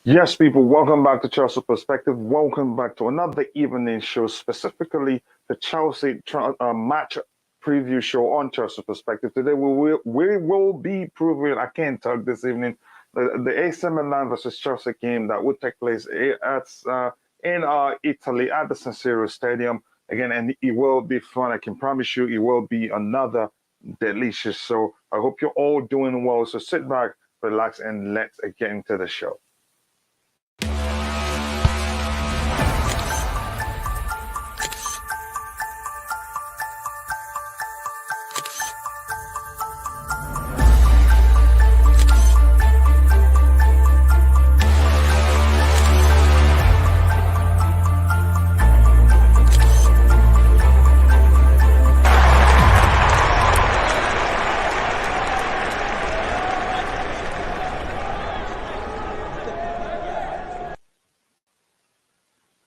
Yes, people, welcome back to Chelsea Perspective. Welcome back to another evening show, specifically the Chelsea match preview show on Chelsea Perspective. Today, we will be previewing, I can't talk this evening, the AC Milan versus Chelsea game that would take place in Italy at the San Siro Stadium. Again, and it will be fun. I can promise you it will be another delicious show. I hope you're all doing well. So sit back, relax, and let's get into the show.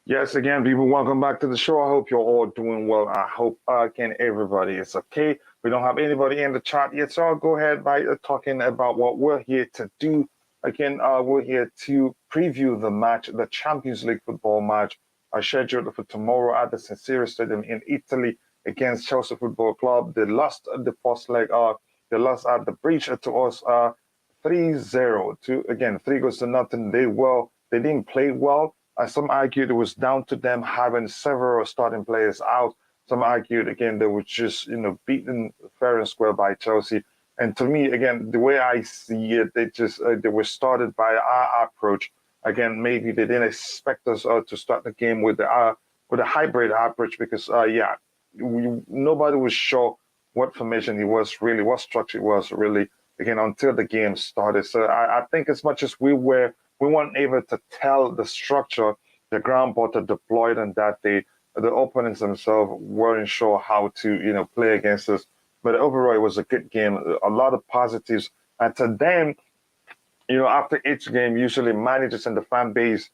Yes, again, people, welcome back to the show. I hope you're all doing well. I hope, again, everybody is okay. We don't have anybody in the chat yet, so I'll go ahead by talking about what we're here to do. Again, we're here to preview the match, the Champions League football match, scheduled for tomorrow at the San Siro Stadium in Italy against Chelsea Football Club. They lost the first leg. They lost at the breach to us 3-0. Again, 3-0. They didn't play well. Some argued it was down to them having several starting players out. Some argued, again, they were just, beaten fair and square by Chelsea. And to me, again, the way I see it, they were started by our approach. Again, maybe they didn't expect us to start the game with a hybrid approach because, nobody was sure what formation it was really, what structure it was really, again, until the game started. So I think as much as we weren't able to tell the structure the ground Potter deployed on that day. The opponents themselves weren't sure how to, play against us. But overall, it was a good game. A lot of positives. And to them, after each game, usually managers and the fan base,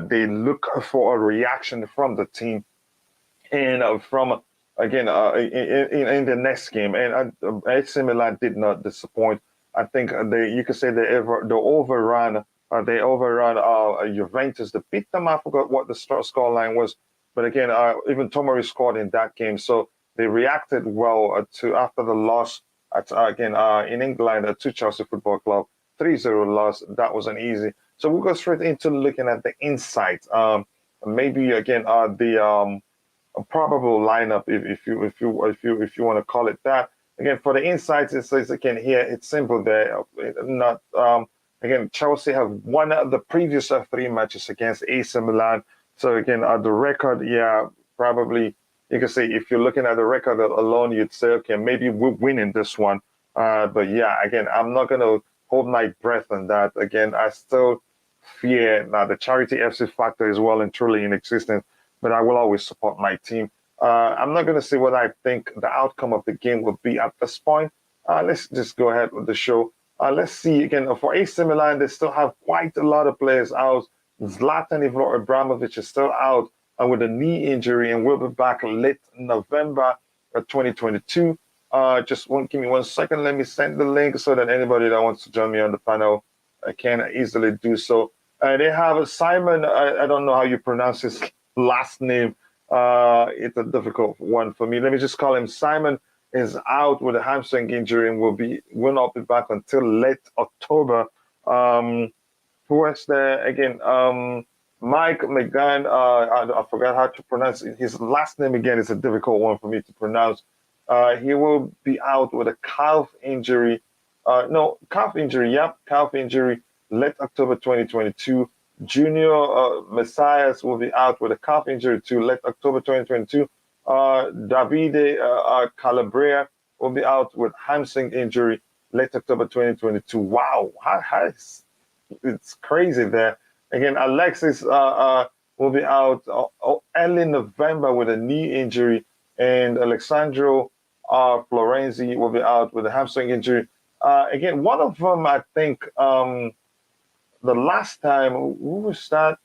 they look for a reaction from the team and in the next game. And AC Milan did not disappoint. I think you could say they overran. They overran Juventus. They beat them. I forgot what the scoreline was. But again, even Tomori scored in that game. So they reacted well after the loss in England to Chelsea Football Club. 3-0 loss. That wasn't easy. So we'll go straight into looking at the insights. Maybe again the probable lineup if you want to call it that. Again, for the insights, it says again here it's simple there. Again, Chelsea have won the previous 3 matches against AC Milan. So again, the record, probably you can say if you're looking at the record alone, you'd say, okay, maybe we're winning this one. But again, I'm not going to hold my breath on that. Again, I still fear that the Charity FC factor is well and truly in existence, but I will always support my team. I'm not going to say what I think the outcome of the game will be at this point. Let's just go ahead with the show. Let's see, again, for AC Milan, they still have quite a lot of players out. Zlatan Ibrahimovic is still out with a knee injury and will be back late November 2022. Give me 1 second. Let me send the link so that anybody that wants to join me on the panel can easily do so. They have Simon, I don't know how you pronounce his last name. It's a difficult one for me. Let me just call him Simon. Is out with a hamstring injury and will not be back until late October. Who else there again? Mike McGann. I forgot how to pronounce his last name again. It's a difficult one for me to pronounce. He will be out with a calf injury. Calf injury. Yep, calf injury. Late October 2022. Junior Messias will be out with a calf injury to late October 2022. Davide Calabria will be out with hamstring injury late October 2022. Wow, it's crazy there. Again, Alexis will be out early November with a knee injury, and Alexandro Florenzi will be out with a hamstring injury. Again, one of them, I think, the last time, who was that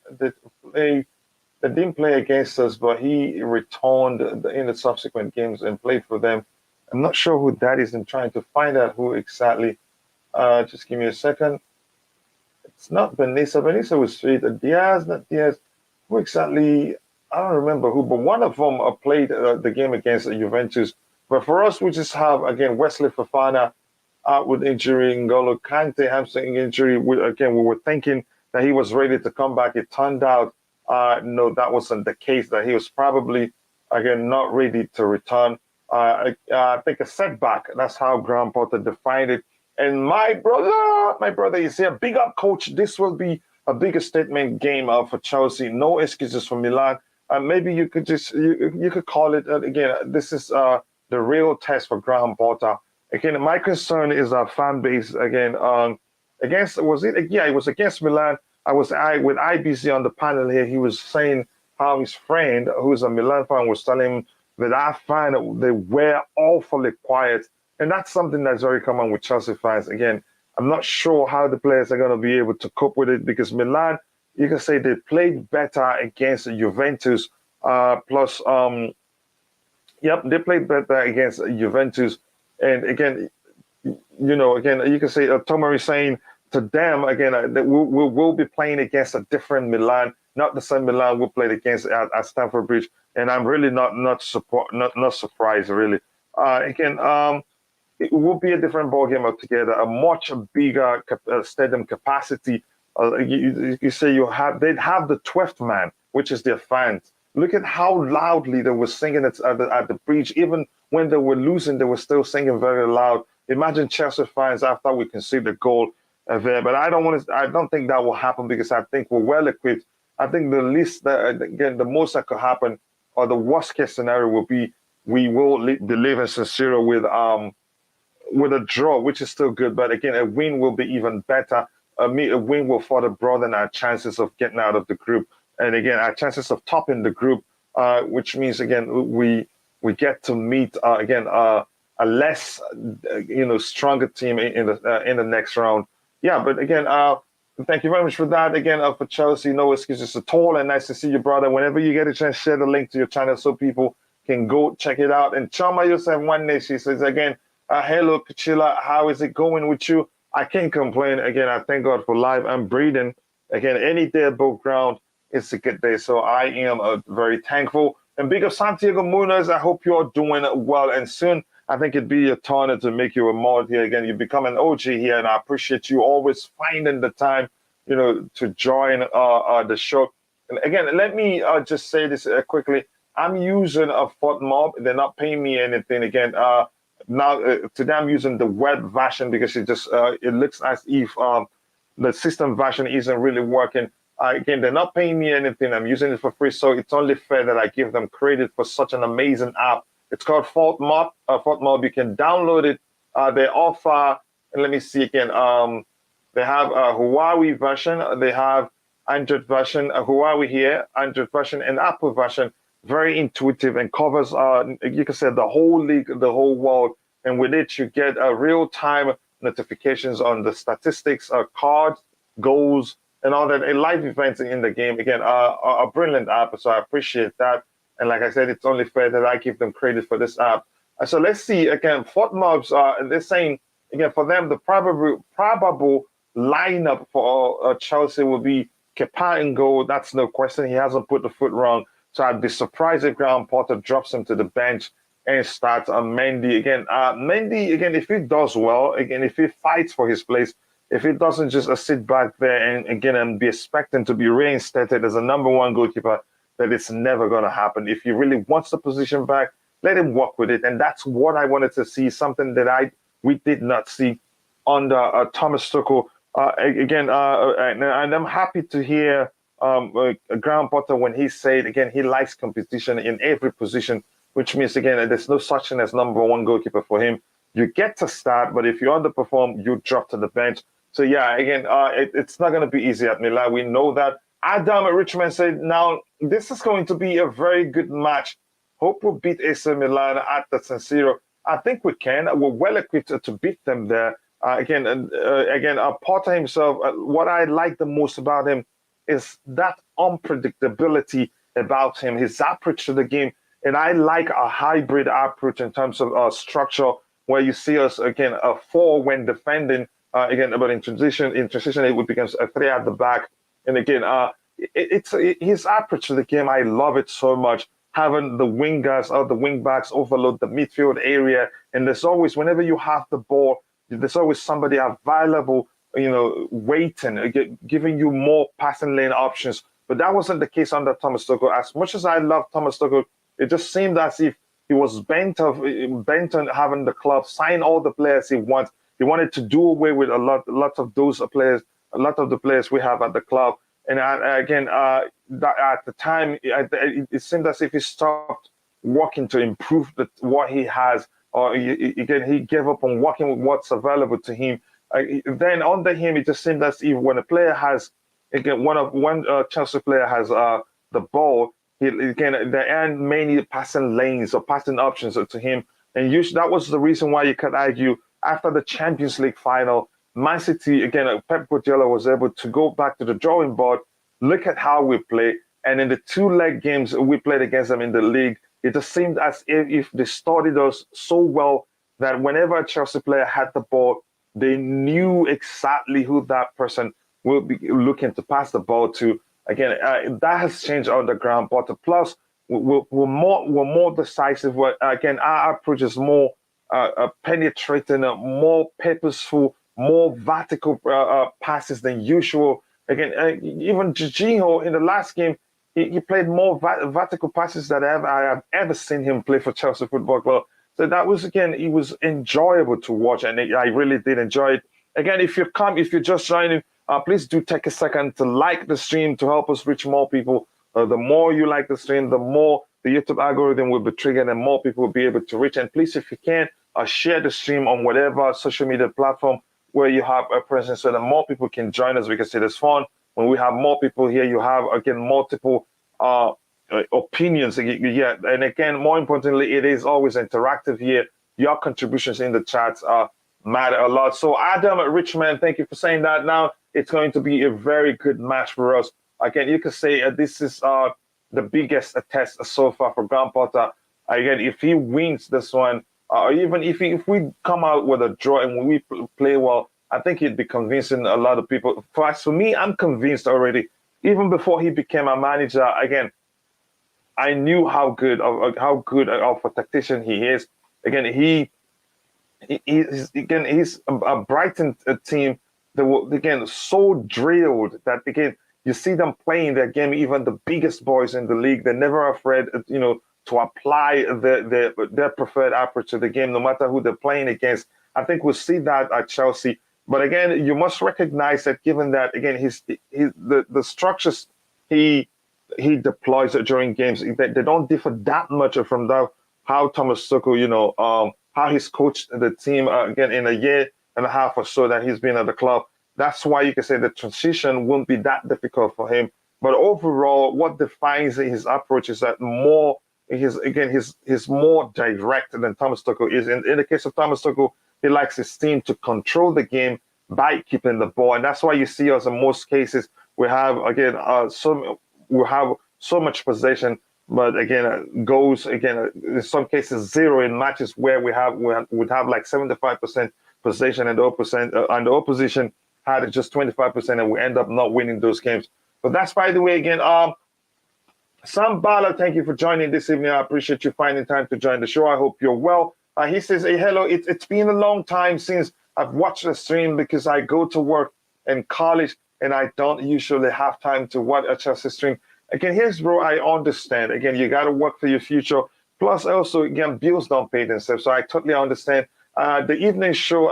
that didn't play against us, but he returned in the subsequent games and played for them. I'm not sure who that is. I'm trying to find out who exactly. Just give me a second. It's not Benissa. Benissa was sweet. Diaz, not Diaz. Who exactly? I don't remember who, but one of them played the game against Juventus. But for us, we just have, again, Wesley Fofana out with injury, N'Golo Kante hamstring injury. We were thinking that he was ready to come back. It turned out, no, that wasn't the case, that he was probably, again, not ready to return. I think a setback. That's how Graham Potter defined it. And my brother is here. Big up, coach. This will be a bigger statement game for Chelsea. No excuses for Milan. Maybe you could just you could call it again. This is the real test for Graham Potter. Again, my concern is our fan base. Again, against was it? Yeah, it was against Milan. With IBC on the panel here. He was saying how his friend, who's a Milan fan, was telling him that our fan they were awfully quiet. And that's something that's very common with Chelsea fans. Again, I'm not sure how the players are going to be able to cope with it because Milan, you can say they played better against Juventus. They played better against Juventus. And again, you can say Tomori saying to them, again, that we'll be playing against a different Milan, not the same Milan we played against at Stamford Bridge. And I'm really not surprised, really. It will be a different ballgame altogether, a much bigger stadium capacity. You say they'd have the 12th man, which is their fans. Look at how loudly they were singing at the bridge. Even when they were losing, they were still singing very loud. Imagine Chelsea fans after we concede the goal there. But I don't think that will happen because I think we're well equipped. I think the most that could happen, or the worst case scenario will be we will be leaving San Siro with a draw, which is still good. But again, a win will be even better. A win will further broaden our chances of getting out of the group. And again, our chances of topping the group, which means, again, we get to meet, a less, stronger team in the next round. Yeah, but again, thank you very much for that. Again, for Chelsea, no excuses at all. And nice to see you, brother. Whenever you get a chance, share the link to your channel so people can go check it out. And Chama Yosef One she says, again, hello, Kachila. How is it going with you? I can't complain. Again, I thank God for life and breathing. Again, any day above ground, it's a good day. So I am very thankful. And big up Santiago Munoz. I hope you're doing well. And soon, I think it'd be a honor to make you a mod here again. You become an OG here, and I appreciate you always finding the time, to join the show. And again, let me just say this quickly. I'm using a FOTMob. They're not paying me anything. Again, now today I'm using the web version because it looks as if the system version isn't really working. Again, they're not paying me anything. I'm using it for free, so it's only fair that I give them credit for such an amazing app. It's called FOTMob. FOTMob. You can download it. They offer, and let me see again. They have a Huawei version. They have Android version. Huawei here, Android version, and Apple version. Very intuitive and covers, you can say, the whole league, the whole world. And with it, you get real-time notifications on the statistics, cards, goals, and all that, live events in the game. Again, a brilliant app, so I appreciate that. And like I said, it's only fair that I give them credit for this app. So let's see, again, FOTMobs, they're saying, again, for them, the probable lineup for Chelsea will be Kepa in goal. That's no question. He hasn't put the foot wrong. So I'd be surprised if Graham Potter drops him to the bench and starts Mendy again. Mendy, again, if he does well, again, if he fights for his place, if he doesn't just sit back there and again and be expecting to be reinstated as a number one goalkeeper, that it's never going to happen. If he really wants the position back, let him work with it. And that's what I wanted to see, something that we did not see under Thomas Tuchel. And I'm happy to hear Graham Potter when he said, again, he likes competition in every position, which means, again, there's no such thing as number one goalkeeper for him. You get to start, but if you underperform, you drop to the bench. So yeah, again, it's not going to be easy at Milan. We know that. Adam Richmond said, now this is going to be a very good match. Hope we'll beat AC Milan at the San Siro. I think we can. We're well equipped to beat them there. Potter himself, what I like the most about him is that unpredictability about him, his approach to the game. And I like a hybrid approach in terms of structure, where you see us, again, a 4 when defending, but in transition, it would become a 3 at the back. And again, it's his approach to the game. I love it so much. Having the wingers or the wing backs overload the midfield area. And there's always, whenever you have the ball, there's always somebody available, waiting, giving you more passing lane options. But that wasn't the case under Thomas Tuchel. As much as I love Thomas Tuchel, it just seemed as if he was bent on having the club sign all the players he wants. He wanted to do away with a lot of those players, a lot of the players we have at the club. And at the time, it seemed as if he stopped working to improve what he has, or he gave up on working with what's available to him. Then under him, it just seemed as if when a player has, one Chelsea player has the ball, there aren't many passing lanes or passing options to him. And usually that was the reason why you could argue after the Champions League final, Man City, again, Pep Guardiola was able to go back to the drawing board, look at how we play. And in the 2-leg games we played against them in the league, it just seemed as if they studied us so well that whenever a Chelsea player had the ball, they knew exactly who that person will be looking to pass the ball to. Again, that has changed on the ground. But plus, we're more decisive. Again, our approach is more penetrating, more purposeful, more vertical passes than usual. Again, even Jorginho in the last game, he played more vertical passes than I have ever seen him play for Chelsea Football Club. So that was, again, it was enjoyable to watch, and I really did enjoy it. Again, if you're just joining, please do take a second to like the stream to help us reach more people. The more you like the stream, the more the YouTube algorithm will be triggered and more people will be able to reach. And please, if you can, share the stream on whatever social media platform where you have a presence so that more people can join us, because it is fun. When we have more people here, you have, again, multiple opinions. Yeah, and again, more importantly, it is always interactive here. Your contributions in the chats matter a lot. So Adam Richmond, thank you for saying that. Now it's going to be a very good match for us. Again, you can say this is the biggest test so far for Graham Potter. Again, if he wins this one, or even if we come out with a draw and we play well, I think he'd be convincing a lot of people. For me, I'm convinced already. Even before he became a manager, again, I knew how good of a tactician he is. Again, he's a Brighton team that were, again, so drilled that, again, you see them playing their game. Even the biggest boys in the league, they're never afraid, to apply their preferred approach to the game, no matter who they're playing against. I think we'll see that at Chelsea. But again, you must recognize that, given that, again, the structures he deploys during games, they don't differ that much from how Thomas Tuchel, how he's coached the team, again, in a year and a half or so that he's been at the club. That's why you can say the transition won't be that difficult for him. But overall, what defines his approach is that he's more direct than Thomas Tuchel is. In the case of Thomas Tuchel, he likes his team to control the game by keeping the ball, and that's why you see us in most cases we have, again, so much possession, but again, goals, again, in some cases 0 in matches where we would have like 75% possession and the opposition had just 25%, and we end up not winning those games. But that's, by the way, again, Sam Bala, thank you for joining this evening. I appreciate you finding time to join the show. I hope you're well. He says, hey, hello, it's been a long time since I've watched the stream because I go to work in college and I don't usually have time to watch a Chelsea stream. Again, here's, bro, I understand. Again, you got to work for your future. Plus, also, again, bills don't pay themselves. So I totally understand. The evening show,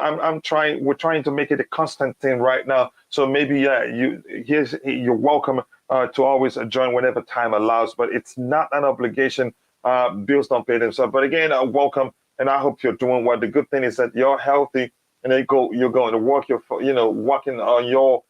we're trying to make it a constant thing right now. So maybe, you're welcome to always join whenever time allows, but it's not an obligation. Bills don't pay themselves. But again, welcome, and I hope you're doing well. The good thing is that you're healthy and then you're going to work working on your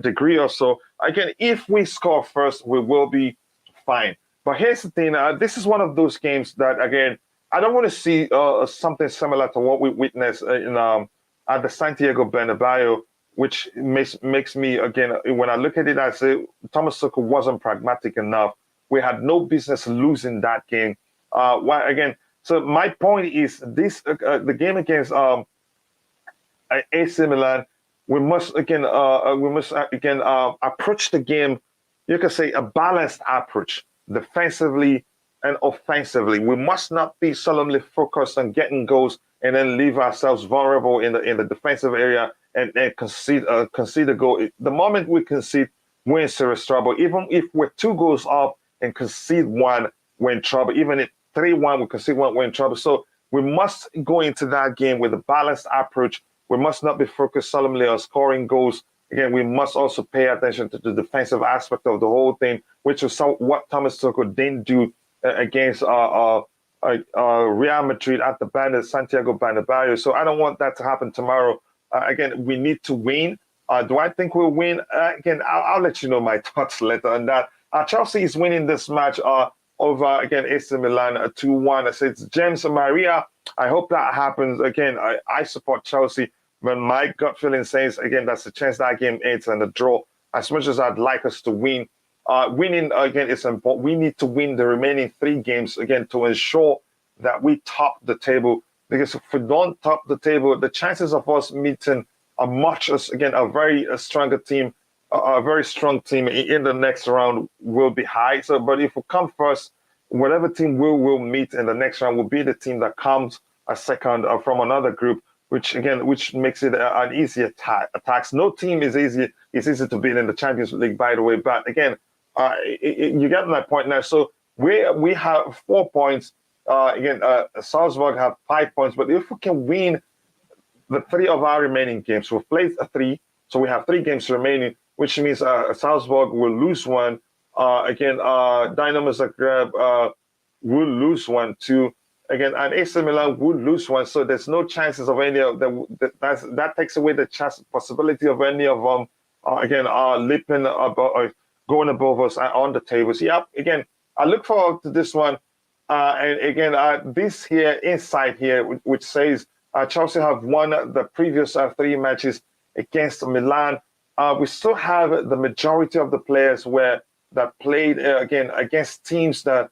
degree or so. Again, if we score first, we will be fine. But here's the thing: this is one of those games that, again, I don't want to see something similar to what we witnessed at the Santiago Bernabeu, which makes me, again, when I look at it, I say Thomas Tuchel wasn't pragmatic enough. We had no business losing that game. So my point is this: the game against AC Milan, we must again approach the game. You can say a balanced approach, defensively and offensively. We must not be solemnly focused on getting goals and then leave ourselves vulnerable in the defensive area and concede a goal. The moment we concede, we're in serious trouble. Even if we're 2 goals up and concede 1, we're in trouble. Even if 3-1, we concede 1, we're in trouble. So we must go into that game with a balanced approach. We must not be focused solemnly on scoring goals. Again, we must also pay attention to the defensive aspect of the whole thing, which is what Thomas Tuchel didn't do against Real Madrid at the Santiago Bernabeu. So I don't want that to happen tomorrow. Again, we need to win. Do I think we'll win? Again, I'll let you know my thoughts later on that. Chelsea is winning this match over, again, AC Milan 2-1. I said it's James Maria. I hope that happens. Again, I support Chelsea. But my gut feeling says, again, that's a chance that game ends and a draw. As much as I'd like us to win, winning, again, is important. We need to win the remaining 3 games, again, to ensure that we top the table. Because if we don't top the table, the chances of us meeting a very stronger team, a very strong team in the next round will be high. So, but if we come first, whatever team we will meet in the next round will be the team that comes a second from another group, which makes it an easy attack. No team is easy. It's easy to beat in the Champions League, by the way. But again, you get my point now. So we have 4 points. Salzburg have 5 points. But if we can win the 3 of our remaining games, we've played 3, so we have 3 games remaining, which means Salzburg will lose 1. Dynamo Zagreb will lose 1 too. Again, and AC Milan would lose 1, so there's no chances of any of them. That takes away the possibility of any of them, leaping above, going above us on the tables. Yeah, again, I look forward to this one. And again, this here, insight here, which says Chelsea have won the previous 3 matches against Milan. We still have the majority of the players that played, against teams that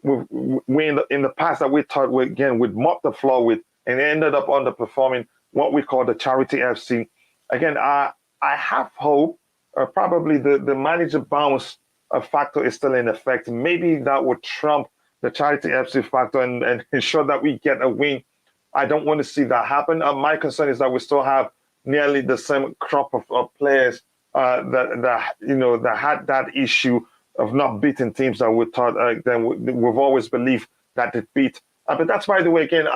we in the past that we thought we'd mop the floor with, and ended up underperforming what we call the Charity FC. Again, I have hope. Probably the manager bounce factor is still in effect. Maybe that would trump the Charity FC factor and ensure that we get a win. I don't want to see that happen. My concern is that we still have nearly the same crop of players that had that issue of not beating teams that we thought we've always believed that they beat. But that's, by the way, again,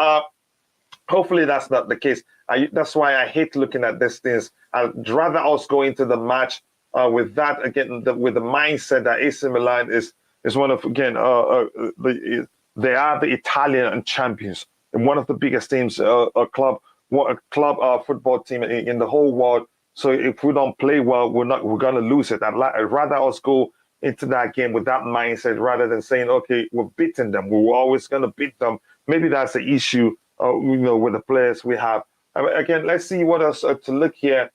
hopefully that's not the case. That's why I hate looking at these things. I'd rather us go into the match with that, again, with the mindset that AC Milan is one of, again, they are the Italian champions and one of the biggest teams, a club football team in the whole world. So if we don't play well, we're going to lose it. I'd rather us go into that game with that mindset rather than saying, okay, we're beating them. We're always going to beat them. Maybe that's the issue, with the players we have. Again, let's see what else to look here.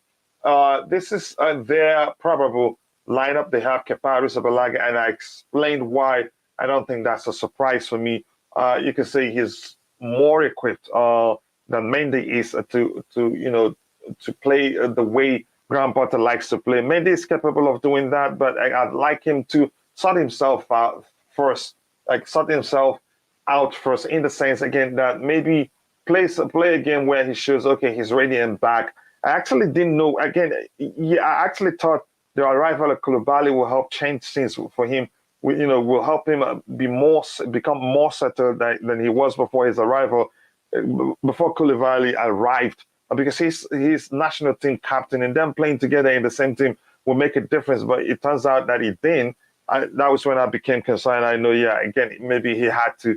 This is their probable lineup. They have Kepa Arrizabalaga, and I explained why I don't think that's a surprise for me. You can say he's more equipped than Mendy is to play the way Graham Potter likes to play. Mendy is capable of doing that, but I'd like him to sort himself out first, in the sense, again, that maybe play a game where he shows, okay, he's ready and back. I actually didn't know, I actually thought the arrival of Koulibaly will help change things for him. Will help him become more settled than he was before his arrival, before Koulibaly arrived. Because he's national team captain, and them playing together in the same team will make a difference. But it turns out that he didn't. That was when I became concerned. I know, again, maybe he had to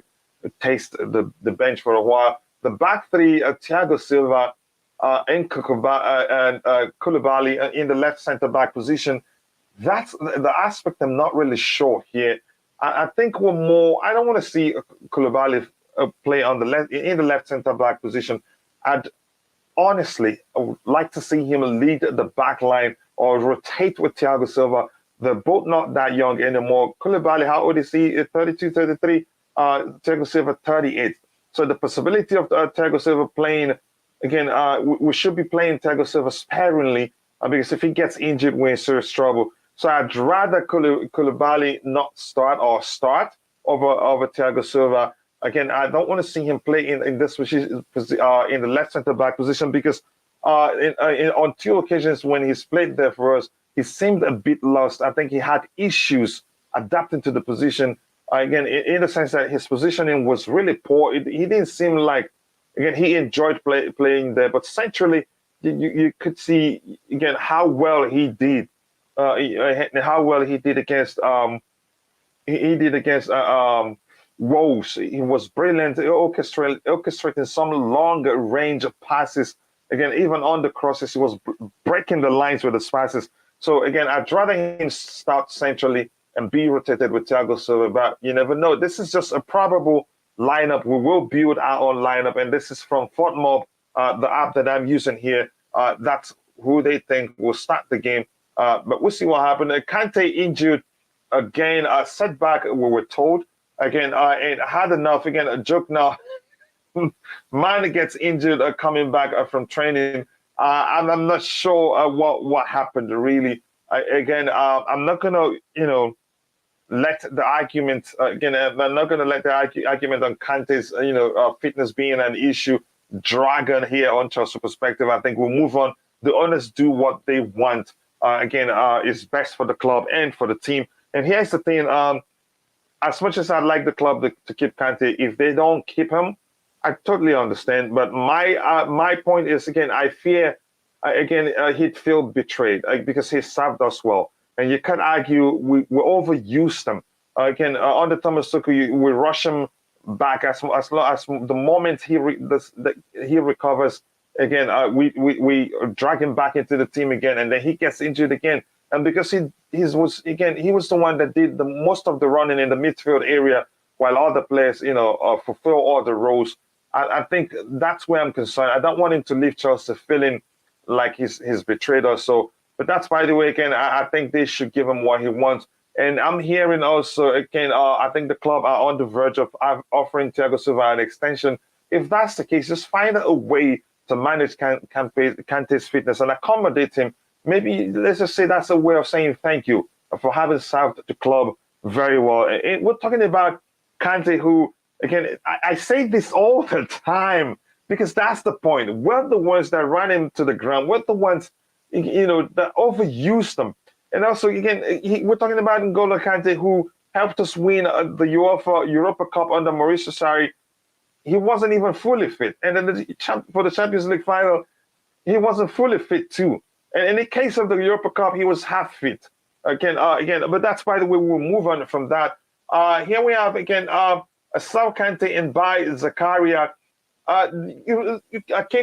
taste the bench for a while. The back 3, Thiago Silva, and Koulibaly in the left centre back position. That's the aspect I'm not really sure here. I think we're more. I don't want to see Koulibaly play on the left in the left centre back position. I'd honestly, I would like to see him lead the back line or rotate with Thiago Silva. They're both not that young anymore. Koulibaly, how old is he? 32, 33. Thiago Silva, 38. So the possibility of Thiago Silva playing, again, we should be playing Thiago Silva sparingly because if he gets injured, we're in serious trouble. So I'd rather Koulibaly not start or start over Thiago Silva. Again, I don't want to see him play in this position, in the left center back position because on 2 occasions when he's played there for us, he seemed a bit lost. I think he had issues adapting to the position. Again, in the sense that his positioning was really poor. He didn't seem like, again, he enjoyed playing there, but centrally, you could see again how well he did. How well he did against Rose. He was brilliant, orchestrating some long range of passes. Again, even on the crosses, he was breaking the lines with his passes. So again, I'd rather him start centrally and be rotated with Thiago Silva, but you never know. This is just a probable lineup. We will build our own lineup, and this is from FootMob, the app that I'm using here. That's who they think will start the game. But we'll see what happens. Kante injured again, a setback, we were told. Again, it had enough. Again, a joke now. Man gets injured coming back from training. And I'm not sure what happened, really. I'm not going to, let the argument, I'm not going to let the argument on Kante's, fitness being an issue drag on here on Chelsea perspective. I think we'll move on. The owners do what they want. Is best for the club and for the team. And here's the thing. As much as I'd like the club to keep Kante, if they don't keep him, I totally understand. But my point is, again, I fear, he'd feel betrayed because he served us well. And you can't argue we overused him. Under Thomas Tuchel, we rush him back as the moment he recovers. Again, we drag him back into the team again, and then he gets injured again. And because he was the one that did the most of the running in the midfield area, while other players, fulfill all the roles. I think that's where I'm concerned. I don't want him to leave Chelsea feeling like he's betrayed us. So, but that's, by the way, again, I think they should give him what he wants. And I'm hearing also, again, I think the club are on the verge of offering Thiago Silva an extension. If that's the case, just find a way to manage Kante's fitness and accommodate him. Maybe let's just say that's a way of saying thank you for having served the club very well. And we're talking about Kante, who, again, I say this all the time because that's the point. We're the ones that ran him to the ground. We're the ones, that overused him. And also, again, we're talking about N'Golo Kante, who helped us win the Europa Cup under Mauricio Sarri. He wasn't even fully fit. And then for the Champions League final, he wasn't fully fit too. And in the case of the Europa Cup, he was half fit. But that's, by the way, we'll move on from that. Here we have, Sal Kante and by Zakaria.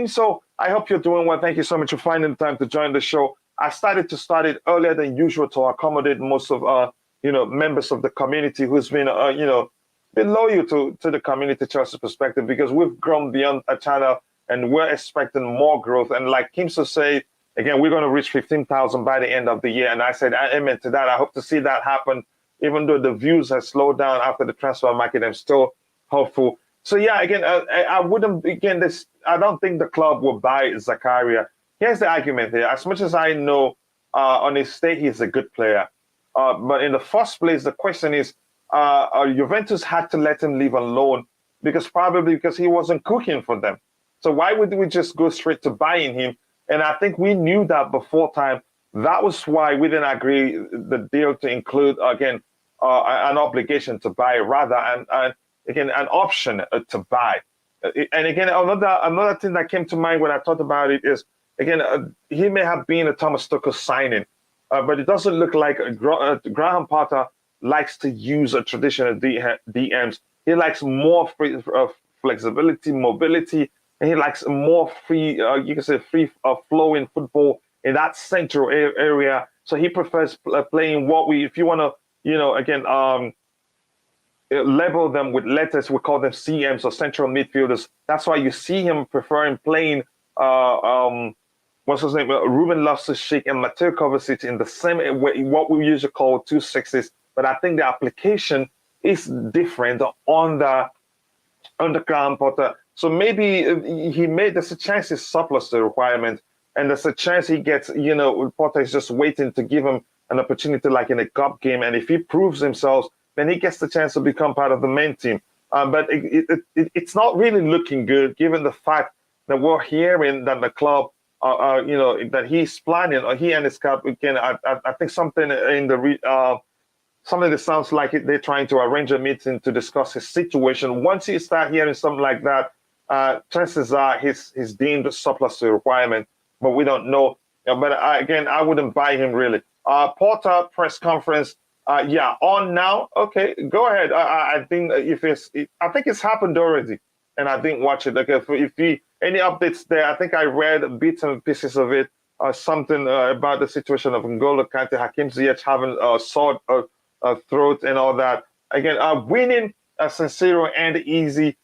So I hope you're doing well. Thank you so much for finding the time to join the show. I started it earlier than usual to accommodate most of, members of the community who's been, been loyal to the community Chelsea perspective, because we've grown beyond a channel and we're expecting more growth. And like Kimso said, again, we're going to reach 15,000 by the end of the year. And I said, amen to that. I hope to see that happen. Even though the views have slowed down after the transfer market, I'm still hopeful. So yeah, again, I don't think the club will buy Zakaria. Here's the argument here. As much as I know, on his day, he's a good player. But in the first place, the question is, Juventus had to let him leave on loan because he wasn't cooking for them. So why would we just go straight to buying him? And I think we knew that before time. That was why we didn't agree the deal to include, again, an obligation to buy rather, and again, an option to buy. And again, another thing that came to mind when I thought about it is, again, he may have been a Thomas Tuchel signing, but it doesn't look like Graham Potter likes to use a traditional DMs. He likes more flexibility, mobility, and he likes more free, you can say free flowing football in that central area. So he prefers playing what we, if you want to, again, label them with letters, we call them CMs or central midfielders. That's why you see him preferring playing, what's his name, Ruben Loftus-Cheek and Mateo Kovacic in the same way, what we usually call 2 6s. But I think the application is different on the ground, Potter. So maybe there's a chance he's surplus the requirement, and there's a chance he gets, Potter is just waiting to give him an opportunity like in a cup game. And if he proves himself, then he gets the chance to become part of the main team. But it's not really looking good, given the fact that we're hearing that the club, that he's planning, or he and his club, again, I think something in the something that sounds like they're trying to arrange a meeting to discuss his situation. Once you start hearing something like that, chances are he's deemed surplus to requirement, but we don't know. But again, I wouldn't buy him really. Porter press conference. On now. Okay, go ahead. I think I think it's happened already, and I didn't watch it. Like if any updates there, I think I read bits and pieces of it. Something about the situation of N'Golo Kante, Hakim Ziyech having a sore throat and all that. Again, winning San Siro and easy.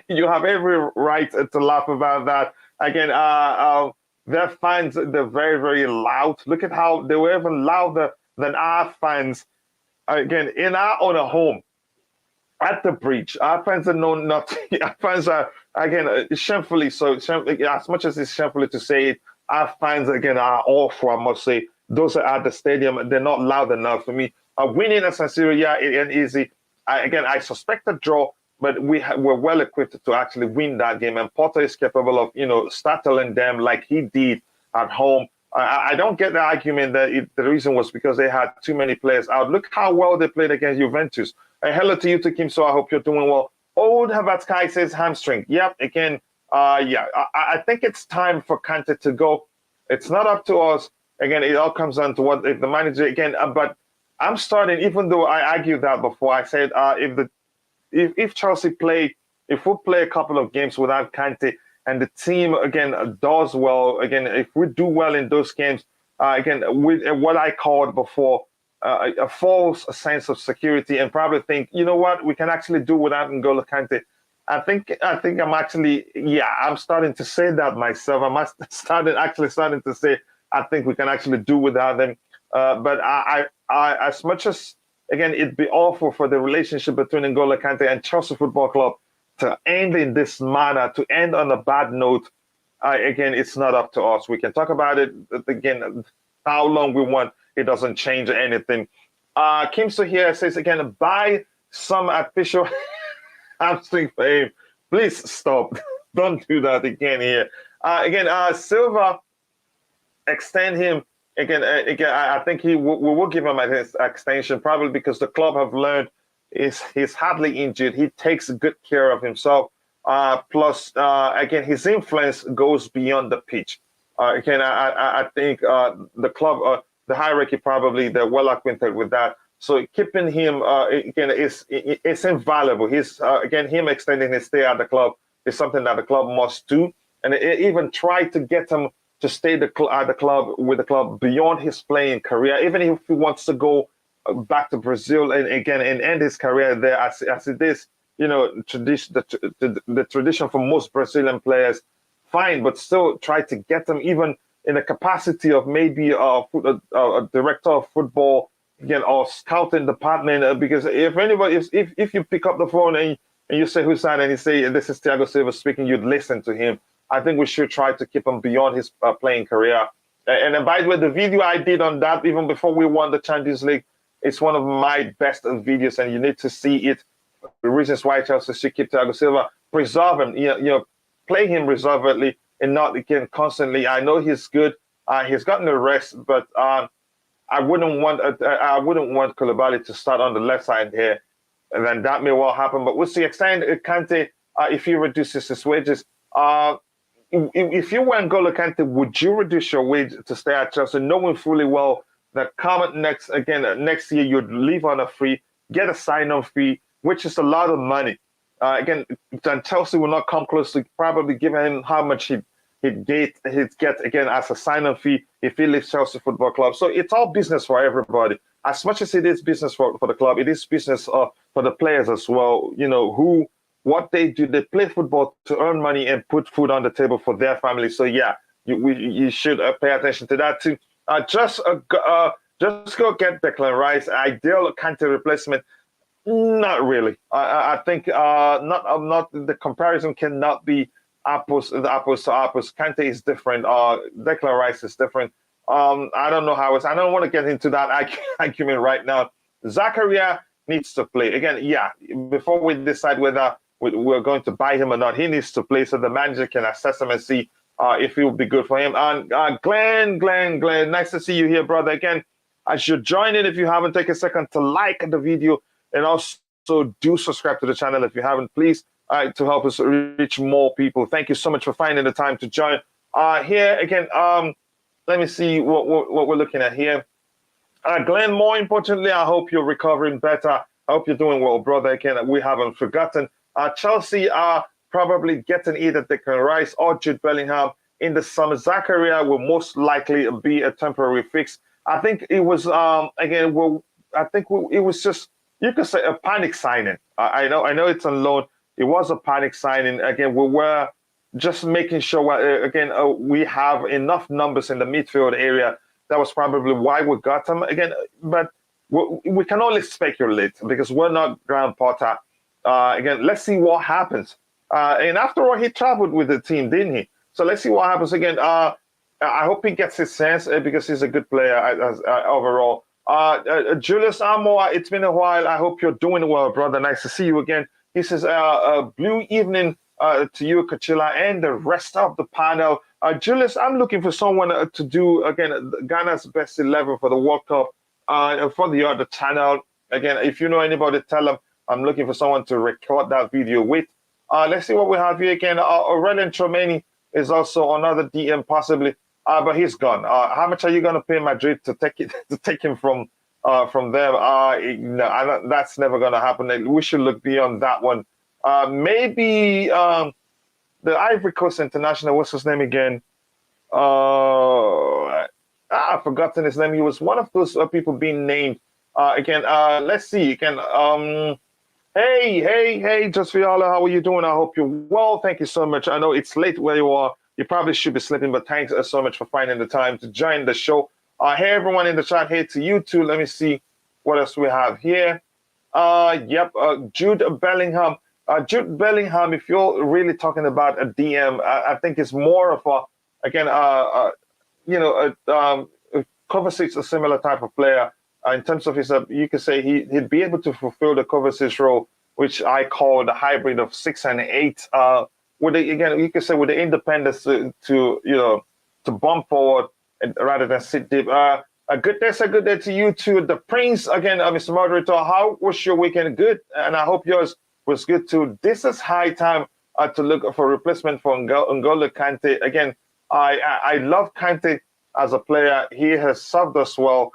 You have every right to laugh about that. Again, their fans, they're very, very loud. Look at how they were even louder than our fans. Again, in our own home, at the bridge, our fans are known not. Our fans are, again, shamefully so. As much as it's shamefully to say it, our fans, again, are awful, I must say. Those are at the stadium, they're not loud enough for me. Winning at San Siro, it ain't easy. I suspect a draw, but we're well equipped to actually win that game. And Potter is capable of, startling them like he did at home. I don't get the argument that the reason was because they had too many players out. Look how well they played against Juventus. Hello to you, to Kim. So I hope you're doing well. Old Havertz says hamstring. Yep. Again, I think it's time for Kante to go. It's not up to us. Again, it all comes down to what if the manager again. But I'm starting, even though I argued that before. I said if Chelsea if we play a couple of games without Kante and the team again does well, again if we do well in those games, again with what I called before a false sense of security, and probably think, you know what, we can actually do without N'Golo Kante. I think I'm actually I'm starting to say that myself. I'm starting to say I think we can actually do without them. But I as much as again, it'd be awful for the relationship between N'Golo Kante and Chelsea Football Club to end in this manner, to end on a bad note. Again, it's not up to us. We can talk about it again, how long we want. It doesn't change anything. Kim So here says again, buy some official hamstring for him. Please stop. Don't do that again here. Silva, extend him. Again, I think we will give him an extension, probably because the club have learned he's hardly injured. He takes good care of himself. Plus, again, his influence goes beyond the pitch. I think the club, the hierarchy, probably they're well acquainted with that. So keeping him again is invaluable. Him extending his stay at the club is something that the club must do, and even try to get him to stay at the club beyond his playing career, even if he wants to go back to Brazil and end his career there, as it is, the tradition for most Brazilian players. Fine, but still try to get them even in the capacity of maybe a director of football, again, or scouting department. Because if you pick up the phone and you say who's that, and you say this is Thiago Silva speaking, you'd listen to him. I think we should try to keep him beyond his playing career. And by the way, the video I did on that, even before we won the Champions League, it's one of my best videos, and you need to see it. The reasons why Chelsea should keep Thiago Silva, preserve him, play him reservedly and not again constantly. I know he's good. He's gotten a rest, but I wouldn't want Koulibaly to start on the left side here, and then that may well happen. But we'll see. Extend Kante if he reduces his wages. If you were N'Golo Kante, would you reduce your wage to stay at Chelsea, knowing fully well that next year you'd leave on a free, get a sign-on fee, which is a lot of money. Again, then Chelsea will not come close to probably giving him how much he'd get again as a sign-on fee if he leaves Chelsea Football Club. So it's all business for everybody. As much as it is business for the club, it is business for the players as well. You know, what they do, they play football to earn money and put food on the table for their family. So yeah, you should pay attention to that too. Just go get Declan Rice, ideal Kante replacement. Not really. I think not the comparison cannot be apples to apples. Kante is different. Declan Rice is different. I don't know how it's. I don't want to get into that argument right now. Zakaria needs to play again. Yeah, before we decide whether we're going to buy him or not, he needs to play so the manager can assess him and see if it will be good for him. And Glenn, nice to see you here, brother. Again, I should join in if you haven't. Take a second to like the video and also do subscribe to the channel if you haven't, please, to help us reach more people. Thank you so much for finding the time to join. Here again, let me see what we're looking at here. Glenn, more importantly, I hope you're recovering better. I hope you're doing well, brother. Again, we haven't forgotten. Chelsea are probably getting either Declan Rice or Jude Bellingham in the summer. Zakaria will most likely be a temporary fix. I think it was it was just, you could say, a panic signing. I know it's on loan. It was a panic signing. Again, we were just making sure we have enough numbers in the midfield area. That was probably why we got him again. But we can only speculate because we're not Graham Potter. Again, let's see what happens. And after all, he traveled with the team, didn't he? So let's see what happens again. I hope he gets his chance because he's a good player overall. Julius Amo, it's been a while. I hope you're doing well, brother. Nice to see you again. He says, blue evening to you, Kachila, and the rest of the panel. Julius, I'm looking for someone to do, again, Ghana's best 11 for the World Cup for the other channel. Again, if you know anybody, tell them I'm looking for someone to record that video with. Let's see what we have here again. Aurelien Tchouameni is also another DM possibly, but he's gone. How much are you going to pay Madrid to take him from there? No, that's never going to happen. We should look beyond that one. Maybe the Ivory Coast International, what's his name again? I've forgotten his name. He was one of those people being named. Let's see. Again, hey, Just Viola, how are you doing? I hope you're well. Thank you so much. I know it's late where you are. You probably should be sleeping, but thanks so much for finding the time to join the show. Hey, everyone in the chat, hey to you too. Let me see what else we have here. Jude Bellingham. Jude Bellingham, if you're really talking about a DM, I think it's more of Kovacic's a similar type of player in terms of his. You could say he'd be able to fulfill the Kovacic role, which I call the hybrid of 6 and 8. You could say with the independence to bump forward rather than sit deep. A good day to you too. The Prince again, Mr. Moderator. How was your weekend? Good, and I hope yours was good too. This is high time to look for replacement for N'Golo Kante. Again, I love Kante as a player. He has served us well,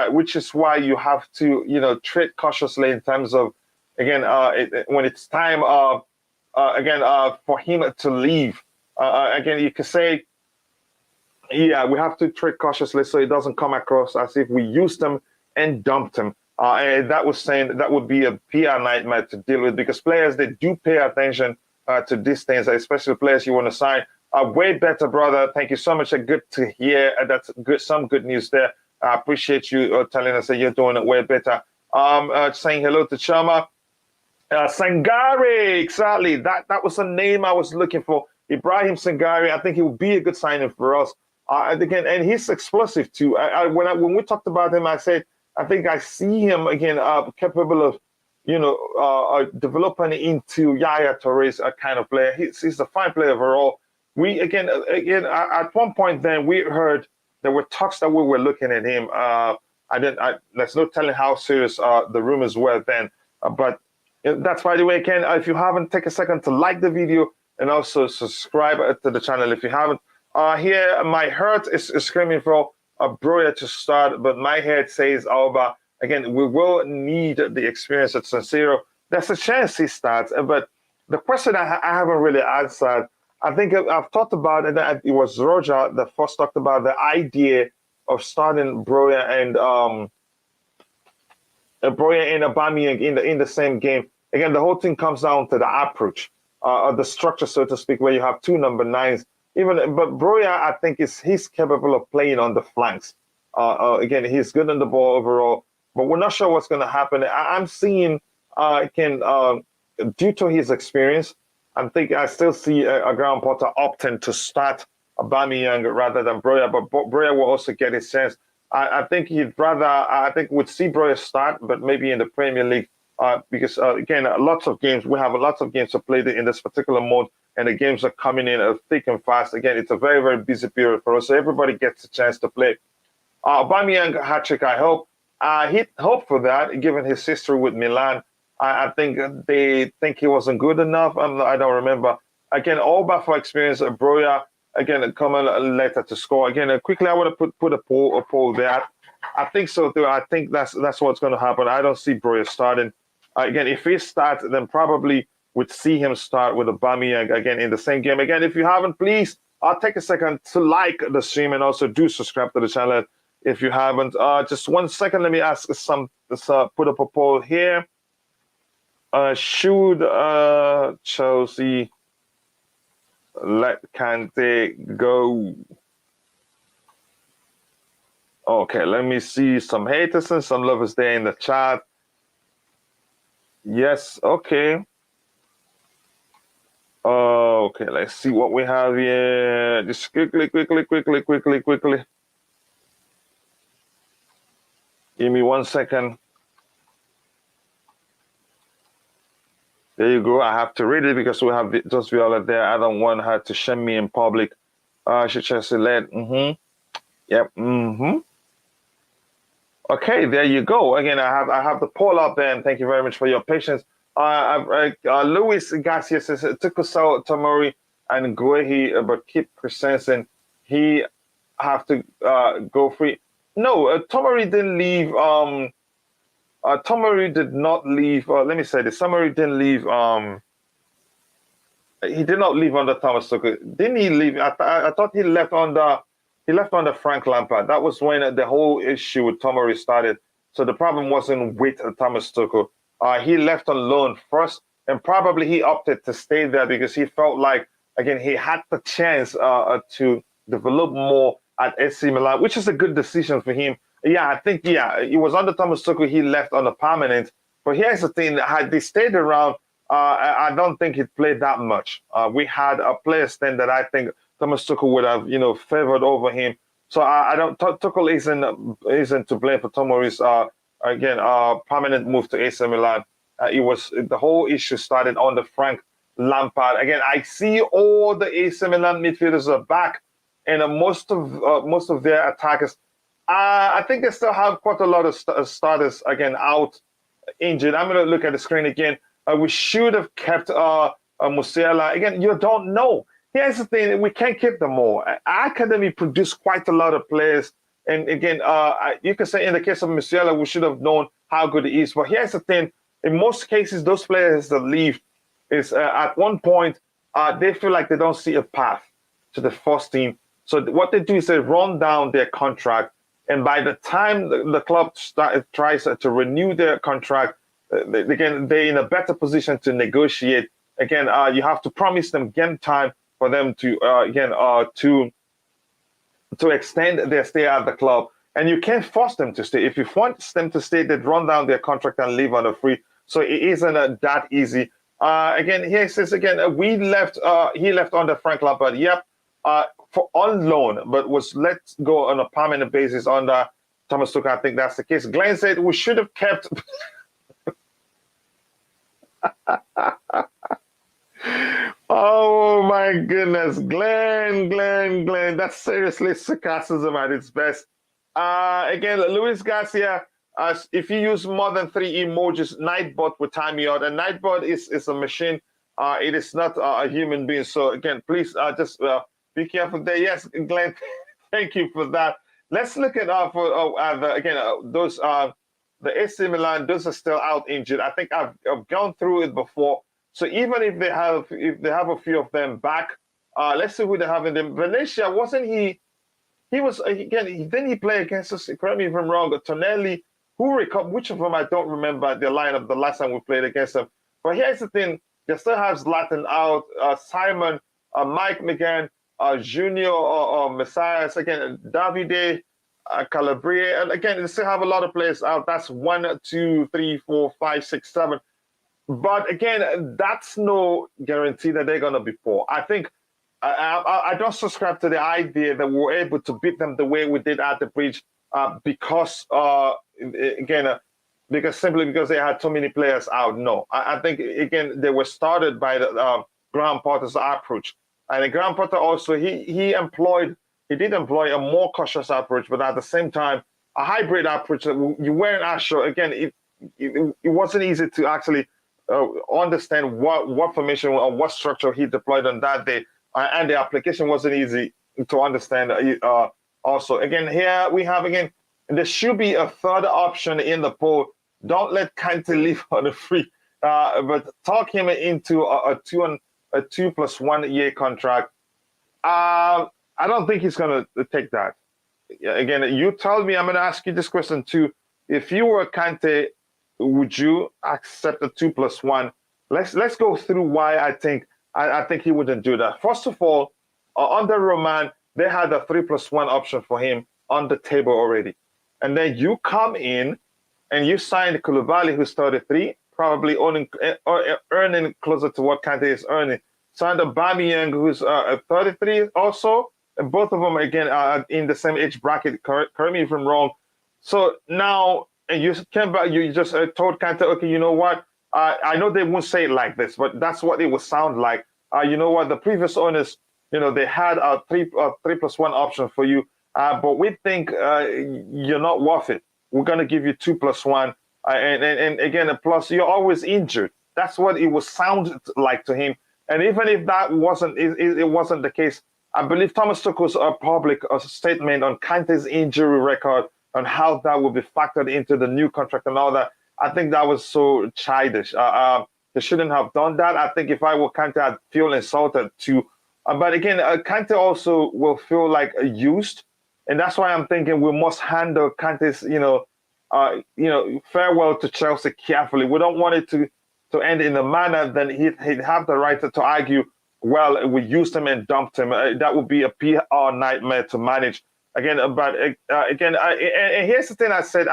which is why you have to tread cautiously in terms of when it's time for him to leave. You could say, yeah, we have to tread cautiously so it doesn't come across as if we used him and dumped him. And that would be a PR nightmare to deal with because players, they do pay attention to these things, especially players you want to sign. Way better, brother. Thank you so much. Good to hear. That's good. Some good news there. I appreciate you telling us that you're doing it way better. Saying hello to Chama. Sangare, exactly. That was a name I was looking for. Ibrahim Sangare. I think he would be a good signing for us. And he's explosive too. When we talked about him, I said, I think I see him again capable of, developing into Yaya Torres kind of player. He's a fine player overall. We again at one point then we heard there were talks that we were looking at him. There's no telling how serious the rumors were then. But that's, by the way, again, if you haven't, take a second to like the video and also subscribe to the channel if you haven't. Here, my heart is screaming for Broja to start, but my head says Alba. Again, we will need the experience at San Siro. There's a chance he starts, but the question I haven't really answered. I think I've talked about it. It was Roger that first talked about the idea of starting Broja and Aubameyang in the same game. Again, the whole thing comes down to the approach, the structure, so to speak, where you have two number nines. But Broja, I think he's capable of playing on the flanks. Again, he's good on the ball overall, but we're not sure what's going to happen. I'm seeing due to his experience, I still see a Graham Potter opting to start Aubameyang rather than Broja, but Broja will also get his chance. I think would see Broja start, but maybe in the Premier League, because again, lots of games, we have lots of games to play in this particular mode, and the games are coming in thick and fast. Again, it's a very, very busy period for us, so everybody gets a chance to play. Aubameyang hat-trick, I hope. He'd hope for that, given his history with Milan. I think they think he wasn't good enough. I don't remember. Again, all but for experience, Broja, again, coming later to score. Again, quickly, I want to put a poll there. I think so, too. I think that's what's going to happen. I don't see Broja starting. Again, if he starts, then probably would see him start with Aubameyang again in the same game. Again, if you haven't, please take a second to like the stream and also do subscribe to the channel if you haven't. Just 1 second, let me ask put up a poll here. Should Chelsea let Kante go? Okay, let me see some haters and some lovers there in the chat. Yes, okay. Okay, let's see what we have here. Just quickly. Give me 1 second. There you go. I have to read it because we have just Viola there. I don't want her to shame me in public. Should Chelsea let? Yep. Okay, there you go. Again, I have the poll up there, and thank you very much for your patience. Luis Garcia says Tukusao Tomori and Guehi, but keep Christensen. He have to go free. No, Tomori didn't leave. Tomori did not leave. Let me say this. Tomori didn't leave. He did not leave under Thomas Tuchel. Didn't he leave? I thought he left under. He left under Frank Lampard. That was when the whole issue with Tomori started. So the problem wasn't with Thomas Tuchel. He left on loan first, and probably he opted to stay there because he felt like, again, he had the chance to develop more at AC Milan, which is a good decision for him. Yeah, I think, it was under Thomas Tuchel, he left on a permanent. But here's the thing, had they stayed around, I don't think he'd played that much. We had a player stand that I think Thomas Tuchel would have, favored over him. So I don't, Tuchel isn't to blame for Tomori's, permanent move to AC Milan. The whole issue started under Frank Lampard. Again, I see all the AC Milan midfielders are back, and most of their attackers. I think they still have quite a lot of starters again out injured. I'm going to look at the screen again. We should have kept Musiala. Again, you don't know. Here's the thing: we can't keep them all. Our academy produced quite a lot of players, and again, you can say in the case of Musiala, we should have known how good he is. But here's the thing: in most cases, those players that leave is at one point they feel like they don't see a path to the first team. So what they do is they run down their contract. And by the time the club tries to renew their contract, again, they're in a better position to negotiate. Again, you have to promise them game time for them to extend their stay at the club. And you can't force them to stay. If you force them to stay, they'd run down their contract and leave on a free. So it isn't that easy. Again, here it says again, he left under Frank Lampard. Yep. On loan, but was let go on a permanent basis under Thomas Tuchel. I think that's the case. Glenn said we should have kept. Oh my goodness, Glenn. That's seriously sarcasm at its best. Again, Luis Garcia. If you use more than 3 emojis, Nightbot will time you out. And Nightbot is a machine. It is not a human being. So again, please just. Be careful there. Yes, Glenn, thank you for that. Let's look at those the AC Milan. Those are still out injured. I think I've gone through it before. So even if they have a few of them back, let's see who they have in them. Valencia, wasn't he? He was again. Didn't he play against us? Correct me if I'm wrong. Tonelli, which of them I don't remember the lineup the last time we played against them. But here's the thing: they still have Zlatan out, Simon, Mike McGann, Junior Messias again, Davide, Calabria, and again they still have a lot of players out. That's 1, 2, 3, 4, 5, 6, 7. But again, that's no guarantee that they're going to be poor. I think I don't subscribe to the idea that we're able to beat them the way we did at the bridge because simply because they had too many players out. No, I think again they were started by the Graham Potter's approach, and Graham Potter also he did employ a more cautious approach, but at the same time a hybrid approach. You weren't sure. Again, it wasn't easy to actually understand what formation or what structure he deployed on that day. And the application wasn't easy to understand. Also, again, here we have there should be a third option in the poll. Don't let Kante leave on the free, but talk him into a 2+1 year contract. I don't think he's going to take that. Again, you tell me. I'm going to ask you this question too. If you were Kante, would you accept a 2+1? Let's go through why I think he wouldn't do that. First of all, under Roman, they had a 3+1 option for him on the table already. And then you come in and you sign Koulibaly, who's 33, probably earning closer to what Kante is earning. Signed Aubameyang, who's 33 also. And both of them, again, are in the same age bracket. Correct me if I'm wrong. So now, and you came back, you just told Kante, okay, you know what? I know they won't say it like this, but that's what it would sound like. You know what? The previous owners, they had a 3+1 option for you, but we think you're not worth it. We're going to give you 2+1. And again, plus you're always injured. That's what it would sound like to him. And even if that wasn't the case, I believe Thomas Tuchel's public statement on Kante's injury record and how that will be factored into the new contract and all that, I think that was so childish. They shouldn't have done that. I think if I were Kante, I'd feel insulted too. But again, Kante also will feel like used, and that's why I'm thinking we must handle Kante's, farewell to Chelsea carefully. We don't want it to end in a manner that he'd have the right to argue, well, we used him and dumped him. That would be a PR nightmare to manage. Again, but and here's the thing I said.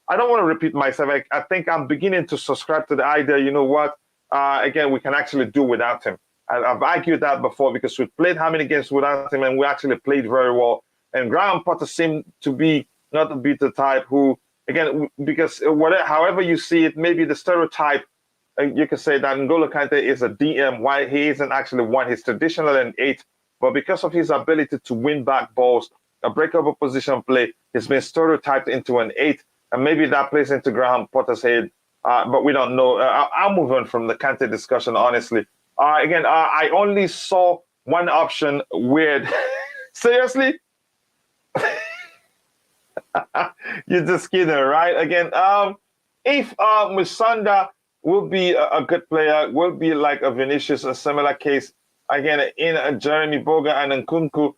I don't want to repeat myself. I think I'm beginning to subscribe to the idea, you know what, again, we can actually do without him. I've argued that before because we played how many games without him, and we actually played very well. And Graham Potter seemed to be not to be the type who, again, because however you see it, maybe the stereotype, you can say that N'Golo Kante is a DM, why he isn't actually one. He's traditional an 8, but because of his ability to win back balls, a breakable position play, he's been stereotyped into an 8. And maybe that plays into Graham Potter's head, but we don't know. I'll move on from the Kante discussion, honestly. Again, I only saw one option weird. Seriously? You're just kidding, right? Again, if Musonda will be a good player, will be like a Vinicius, a similar case, again, in Jeremy Boga and Nkunku,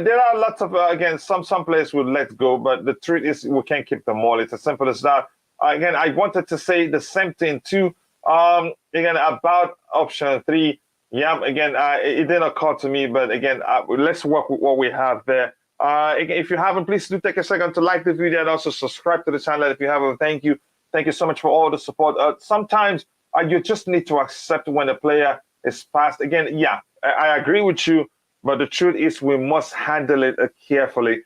there are lots of, again, some players will let go, but the truth is we can't keep them all. It's as simple as that. Again, I wanted to say the same thing too, again, about option 3. Yeah, again, it didn't occur to me, but again, let's work with what we have there. Again, if you haven't, please do take a second to like the video and also subscribe to the channel if you haven't. Thank you. Thank you so much for all the support. Sometimes you just need to accept when a player is fast. Again, yeah, I agree with you. But the truth is we must handle it carefully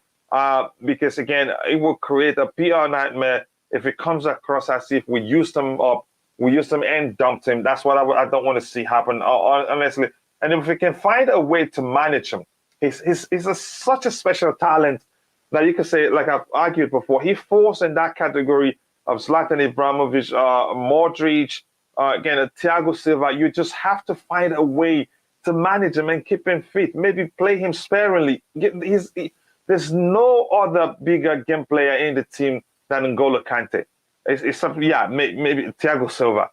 because, again, it will create a PR nightmare if it comes across as if we used them up, we used them and dumped him. That's what I don't want to see happen, honestly. And if we can find a way to manage him, he's such a special talent that you can say, like I've argued before, he falls in that category of Zlatan Ibrahimovic, Modric, again, Thiago Silva. You just have to find a way to manage him and keep him fit. Maybe play him sparingly. There's no other bigger game player in the team than N'Golo Kante. It's something, yeah, maybe Thiago Silva.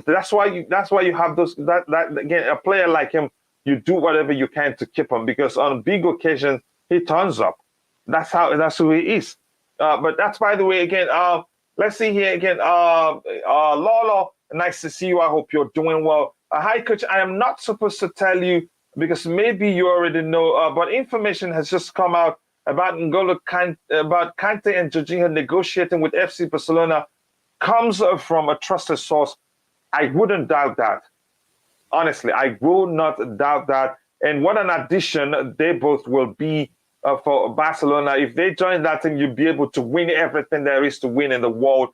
That's why you have those that again, a player like him, you do whatever you can to keep him, because on big occasions he turns up. That's who he is. But that's, by the way, again. Let's see here again. Lolo, nice to see you. I hope you're doing well. Hi, coach. I am not supposed to tell you because maybe you already know, but information has just come out about Kante and Jorginho negotiating with FC Barcelona comes from a trusted source. I wouldn't doubt that. Honestly, I will not doubt that. And what an addition they both will be for Barcelona. If they join that team, you'll be able to win everything there is to win in the world.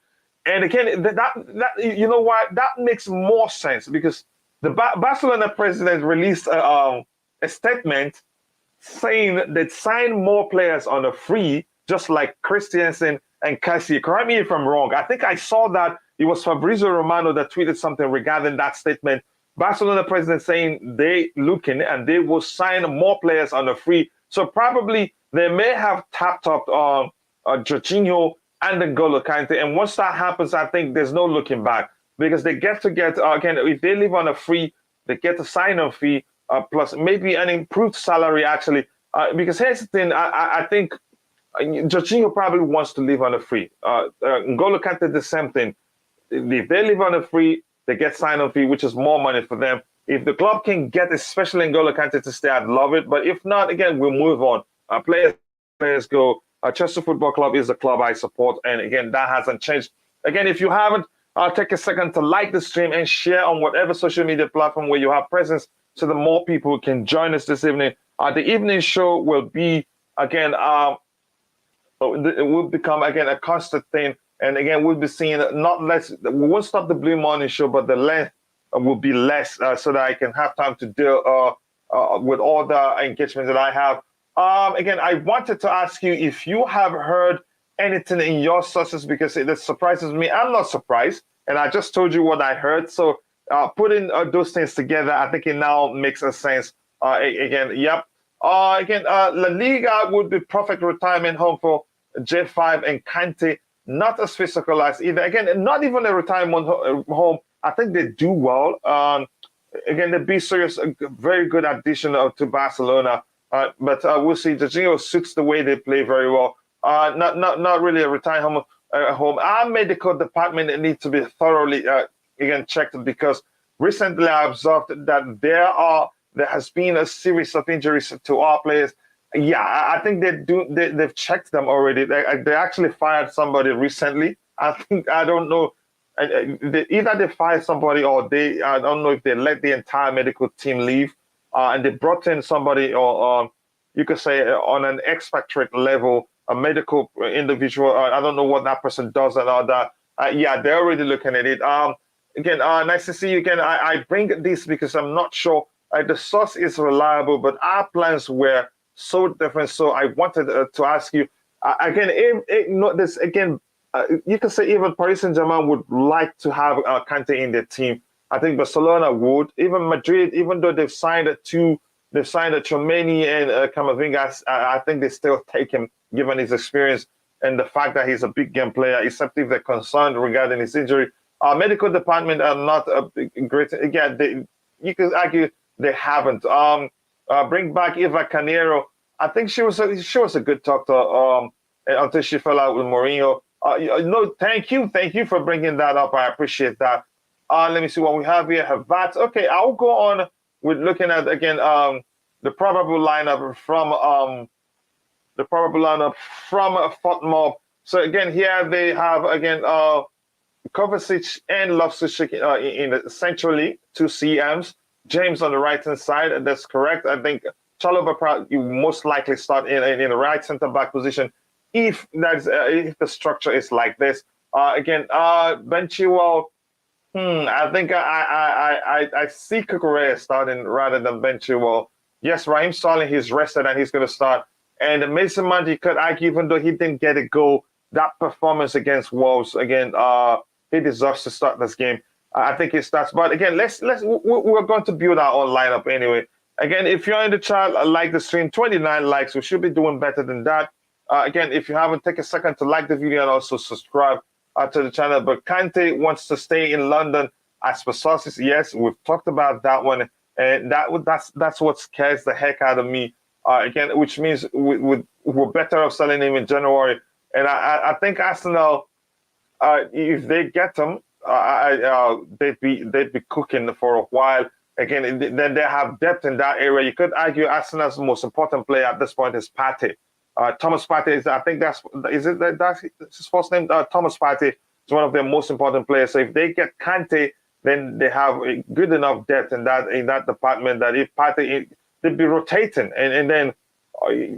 And again, that you know why? That makes more sense, because the Barcelona president released a statement saying they'd sign more players on a free, just like Christensen and Cassie. Correct me if I'm wrong. I think I saw that it was Fabrizio Romano that tweeted something regarding that statement. Barcelona president saying they looking and they will sign more players on a free. So probably they may have tapped up Jorginho and N'Golo Kante. And once that happens, I think there's no looking back, because they get again, if they live on a free, they get a sign-on fee plus maybe an improved salary, actually. Because here's the thing, I think Jorginho probably wants to live on a free. N'Golo Kante, the same thing. If they live on a free, they get sign-on fee, which is more money for them. If the club can get, especially N'Golo Kante, to stay, I'd love it. But if not, again, we'll move on. Players go. Chelsea Football Club is the club I support. And again, that hasn't changed. Again, if you haven't, take a second to like the stream and share on whatever social media platform where you have presence, so that more people can join us this evening. The evening show will be, again, it will become, again, a constant thing. And again, we'll be seeing not less. We won't stop the Blue Morning Show, but the length will be less, so that I can have time to deal with all the engagements that I have. Again, I wanted to ask you if you have heard anything in your sources, because it surprises me. I'm not surprised, and I just told you what I heard. So putting those things together, I think it now makes a sense. Again, yep. Again, La Liga would be perfect retirement home for J5 and Kante. Not as physical as either. Again, not even a retirement home. I think they do well. Again, they'd be serious, a very good addition to Barcelona. But we'll see. Jorginho suits the way they play very well. Not really a retirement home. Our medical department needs to be thoroughly again checked, because recently I observed that there has been a series of injuries to our players. Yeah, I think they've checked them already. They actually fired somebody recently. I don't know. Either they fired somebody, or I don't know if they let the entire medical team leave, and they brought in somebody, or you could say on an expatriate level, a medical individual. I don't know what that person does and all that. Yeah, they're already looking at it. Again, nice to see you again. I bring this because I'm not sure the source is reliable, but our plans were so different. So I wanted to ask you again. You can say even Paris Saint-Germain would like to have Kante in their team. I think Barcelona would. Even Madrid, even though they've signed Tchouameni and Camavinga, I think they still take him, given his experience and the fact that he's a big game player, except if they're concerned regarding his injury. Our medical department are not great. Again, you could argue they haven't. Bring back Eva Canero. I think she was a good doctor until she fell out with Mourinho. No, thank you for bringing that up. I appreciate that. Let me see what we have here. Havertz. Okay, I'll go on with looking at again the probable lineup from Tottenham. So again, here they have again Kovacic and Loftus-Cheek in centrally, 2 CMs. James on the right hand side, and that's correct. I think Chalobah you most likely start in the right center back position if the structure is like this. Again, Ben Chilwell. I think I see Kukurea starting rather than Ben Chilwell. Yes, Raheem Sterling, he's rested and he's going to start. And Mason Mount, you could argue, even though he didn't get a goal, that performance against Wolves, again, he deserves to start this game. I think he starts. But again, we're going to build our own lineup anyway. Again, if you're in the chat, like the stream, 29 likes. We should be doing better than that. Again, if you haven't, take a second to like the video and also subscribe to the channel. But Kante wants to stay in London. As for sources, yes, we've talked about that one, and that's what scares the heck out of me. Again, which means we're better off selling him in January. And I think Arsenal, if they get him, they'd be cooking for a while. Again, then they have depth in that area. You could argue Arsenal's most important player at this point is Partey. Thomas Partey is, I think that's his first name. Thomas Partey is one of their most important players. So if they get Kante, then they have a good enough depth in that department that if Partey, they'd be rotating, and then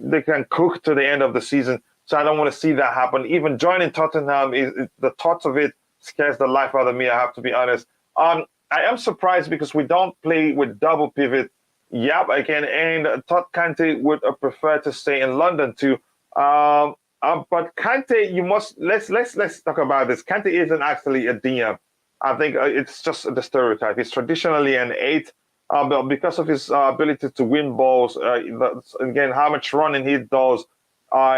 they can cook to the end of the season. So I don't want to see that happen. Even joining Tottenham, the thoughts of it scares the life out of me, I have to be honest. I am surprised because we don't play with double pivot. Yep, again, and thought Kante would prefer to stay in London too. But Kante, let's talk about this. Kante isn't actually a DM. I think it's just the stereotype. He's traditionally an 8, but because of his ability to win balls, again, how much running he does,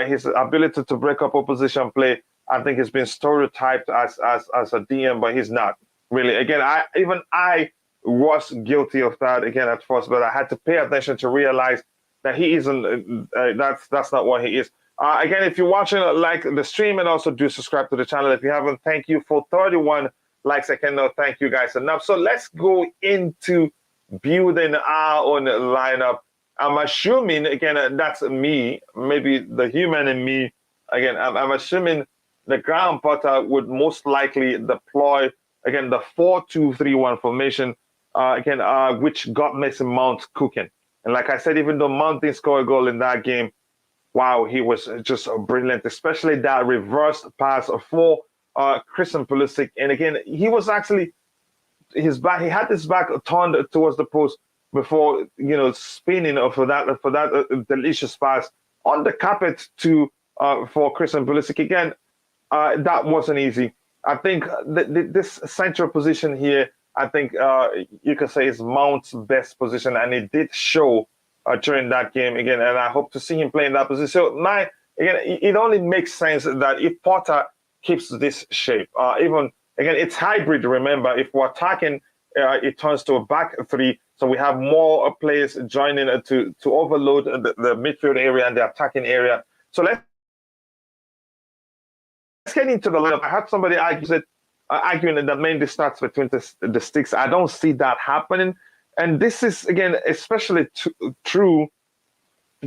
his ability to break up opposition play, I think he's been stereotyped as a DM, but he's not really. Again, I was guilty of that again at first, but I had to pay attention to realize that he isn't. That's not what he is. Again, if you're watching, like the stream, and also do subscribe to the channel if you haven't. Thank you for 31 likes. I cannot thank you guys enough. So let's go into building our own lineup. I'm assuming, again, that's me, maybe the human in me. Again, I'm assuming the Graham Potter would most likely deploy, again, the 4-2-3-1 formation, which got Mason Mount cooking. And like I said, even though Mount didn't score a goal in that game, wow, he was just brilliant, especially that reverse pass for Christian Pulisic. And again, he was actually, he had his back turned towards the post before, spinning for that delicious pass on the carpet for Christian Pulisic. Again, that wasn't easy. I think this central position here, I think you could say is Mount's best position, and it did show during that game again. And I hope to see him play in that position. So it only makes sense that if Potter keeps this shape, it's hybrid. Remember, if we're attacking, it turns to a back 3. So we have more players joining to overload the midfield area and the attacking area. So let's get into the lineup. I had somebody arguing that Mendy starts between the sticks. I don't see that happening. And this is, again, especially true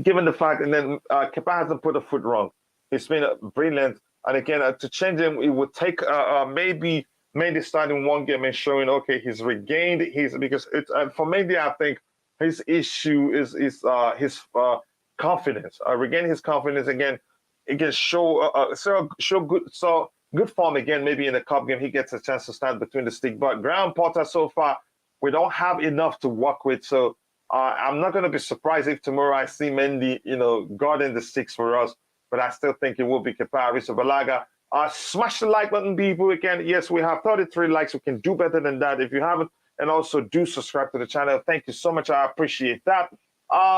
given the fact, and then Kepa hasn't put a foot wrong. He's been brilliant. And again, to change him, it would take maybe Mendy starting one game and showing, okay, he's regained because for Mendy, I think his issue is his confidence. Regain his confidence again. It can show good form again. Maybe in the cup game, he gets a chance to stand between the stick. But Graham Potter, so far, we don't have enough to work with. So I'm not going to be surprised if tomorrow I see Mendy, guarding the sticks for us. But I still think it will be Kepa Arrizabalaga. Smash the like button, people. Again, yes, we have 33 likes. We can do better than that if you haven't. And also do subscribe to the channel. Thank you so much. I appreciate that.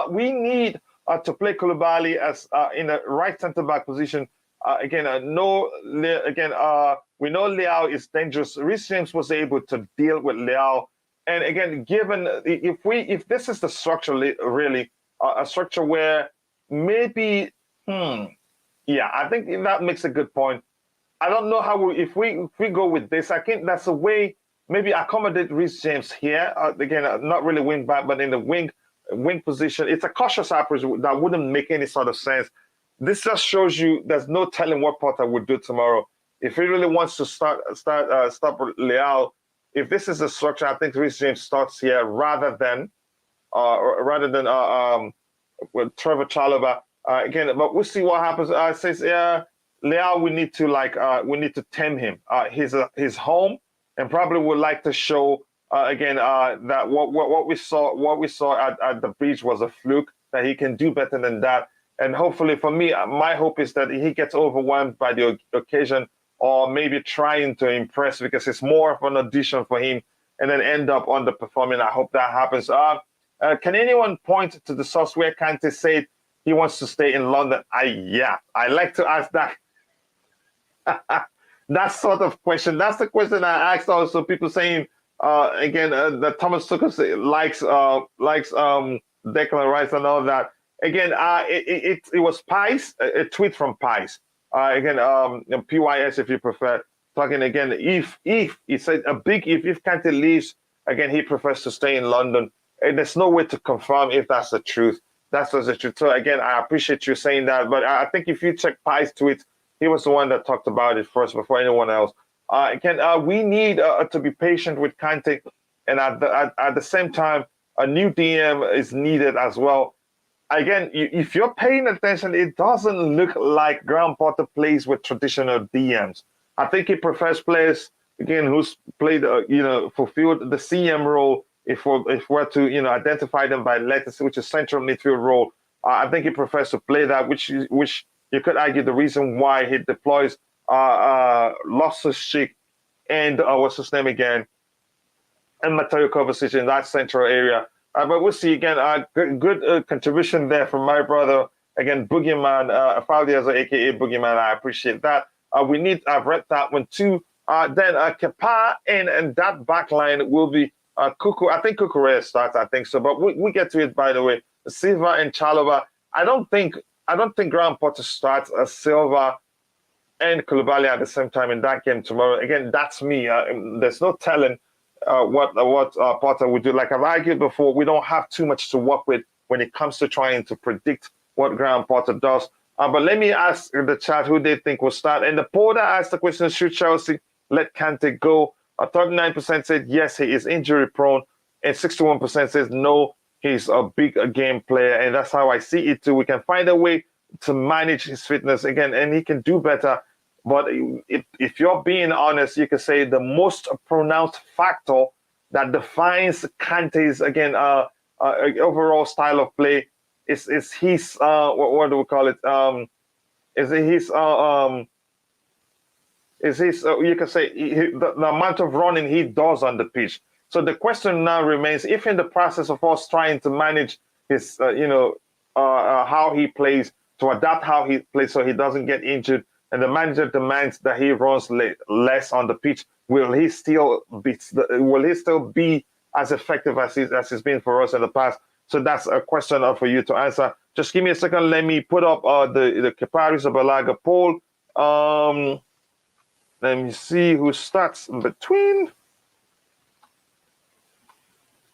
We need to play Koulibaly as in a right center-back position. We know Leao is dangerous. Reece James was able to deal with Leao. And again, given if this is the structure, really, a structure where maybe, I think that makes a good point. I don't know how if we go with this. I think that's a way maybe accommodate Reece James here. Not really wing back, but in the wing position. It's a cautious approach that wouldn't make any sort of sense. This just shows you there's no telling what Potter would do tomorrow. If he really wants to stop Leao, if this is the structure, I think Reece James starts here rather than with Trevor Chalobah. But we'll see what happens. Says Leao, we need to tame him. He's home, and probably would like to show that what we saw at the beach was a fluke. That he can do better than that. And hopefully, for me, my hope is that he gets overwhelmed by the occasion, or maybe trying to impress because it's more of an audition for him, and then end up underperforming. I hope that happens. Can anyone point to the source where Kante said he wants to stay in London? I like to ask that. That sort of question. That's the question I asked also people saying Again, that Thomas Tuchel likes Declan Rice and all that. Again, it was Pies, a tweet from Pies. Again, PYS if you prefer. Talking again, if he said a big if Kante leaves, again he prefers to stay in London. And there's no way to confirm if that's the truth. That's the truth. So again, I appreciate you saying that, but I think if you check Pies' tweet, he was the one that talked about it first before anyone else. Again, we need to be patient with Kante, and at the same time, a new DM is needed as well. Again, if you're paying attention, it doesn't look like Graham Potter plays with traditional DMs. I think he prefers players again who's played, fulfilled the CM role. If we're to identify them by letters, which is central midfield role, I think he prefers to play that, which you could argue the reason why he deploys Loftus-Cheek and what's his name again, and Mateo Kovacic in that central area. But we'll see again. Good contribution there from my brother again, Boogeyman, Faldiazo, aka Boogeyman. I appreciate that. I've read that one too. Then Kepa and that back line will be Cuckoo. I think Cucurella starts. I think so. But we get to it, by the way. Silva and Chalobah. I don't think Graham Potter starts Silva and Koulibaly at the same time in that game tomorrow. Again, that's me. There's no telling what Potter would do. Like I've argued before, we don't have too much to work with when it comes to trying to predict what Graham Potter does. But let me ask the chat who they think will start. And the poll that asked the question, should Chelsea let Kante go? 39% said yes, he is injury prone, and 61% says no, he's a big game player. And that's how I see it too. We can find a way to manage his fitness again, and he can do better. But if you're being honest, you can say the most pronounced factor that defines Kante's again overall style of play is his what do we call it? You can say the amount of running he does on the pitch. So the question now remains: if in the process of us trying to manage his how he plays, to adapt how he plays so he doesn't get injured, and the manager demands that he runs less on the pitch, will he still be as effective as he's been for us in the past? So that's a question for you to answer. Just give me a second. Let me put up the Kepa Arrizabalaga poll. Let me see who starts between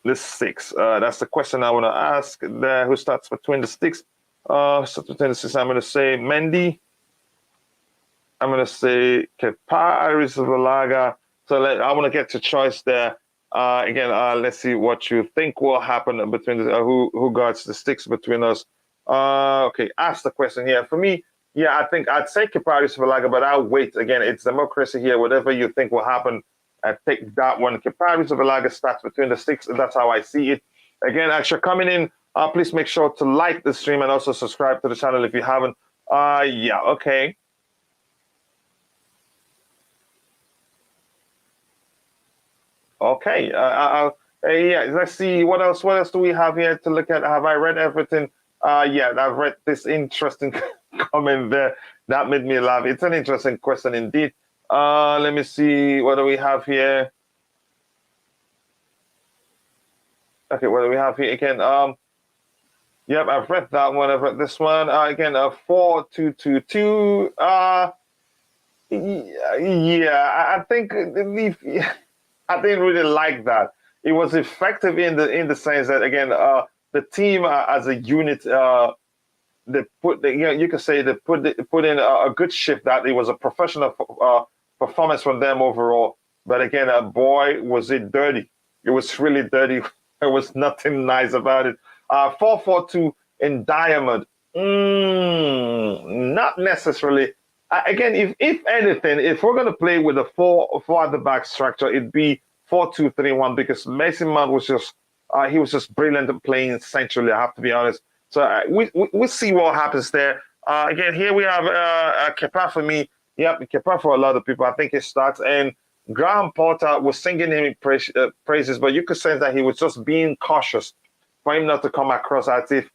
the six. That's the question I want to ask there. Who starts between the six? I'm going to say Mendy. I'm going to say Kepa Arrizabalaga. So I want to get to choice there. Again, let's see what you think will happen between who guards the sticks between us. Okay, ask the question here. For me, yeah, I think I'd say Kepa Arrizabalaga, but I'll wait. Again, it's democracy here. Whatever you think will happen, I take that one. Kepa Arrizabalaga starts between the sticks, and that's how I see it. Again, as you're coming in, please make sure to like the stream and also subscribe to the channel if you haven't. Yeah, okay. Okay. Yeah, let's see. What else do we have here to look at? Have I read everything? Yeah, I've read this interesting comment there. That made me laugh. It's an interesting question indeed. Let me see. What do we have here? Okay, what do we have here again? Yep, I've read that one. I've read this one. Again, 4222. Yeah, I think I didn't really like that. It was effective in the sense that again, the team as a unit, they put you can say they put in a good shift. That it was a professional performance from them overall. But again, boy, was it dirty. It was really dirty. There was nothing nice about it. 4-4-2 in diamond. Not necessarily. Again, if anything, if we're going to play with a four at the back structure, it'd be 4-2-3-1 because Mason Mount was just brilliant at playing centrally. I have to be honest. So we'll see what happens there. Again, here we have Kepa for me. Yep, Kepa for a lot of people. I think it starts. And Graham Potter was singing him praises, but you could sense that he was just being cautious for him not to come across as if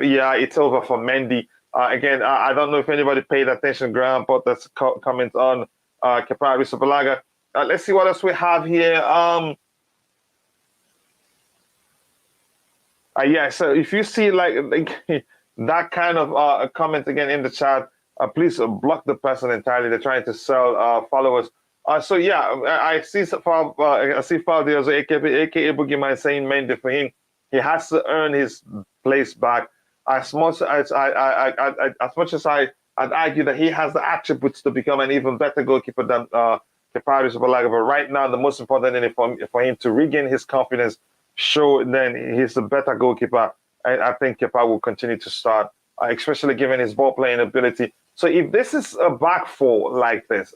yeah, it's over for Mendy. Again, I don't know if anybody paid attention. Graham Potter's comment on Kepa Arrizabalaga. Let's see what else we have here. Yeah, so if you see like that kind of comment again in the chat, please block the person entirely. They're trying to sell followers. So yeah, I see I see Fabio aka Boogeyman saying Mendy for him. He has to earn his place back. As much as I'd argue that he has the attributes to become an even better goalkeeper than Kepa Arrizabalaga. But right now, the most important thing for him to regain his confidence, show then he's a better goalkeeper. I think Kepa will continue to start, especially given his ball playing ability. So if this is a back four like this,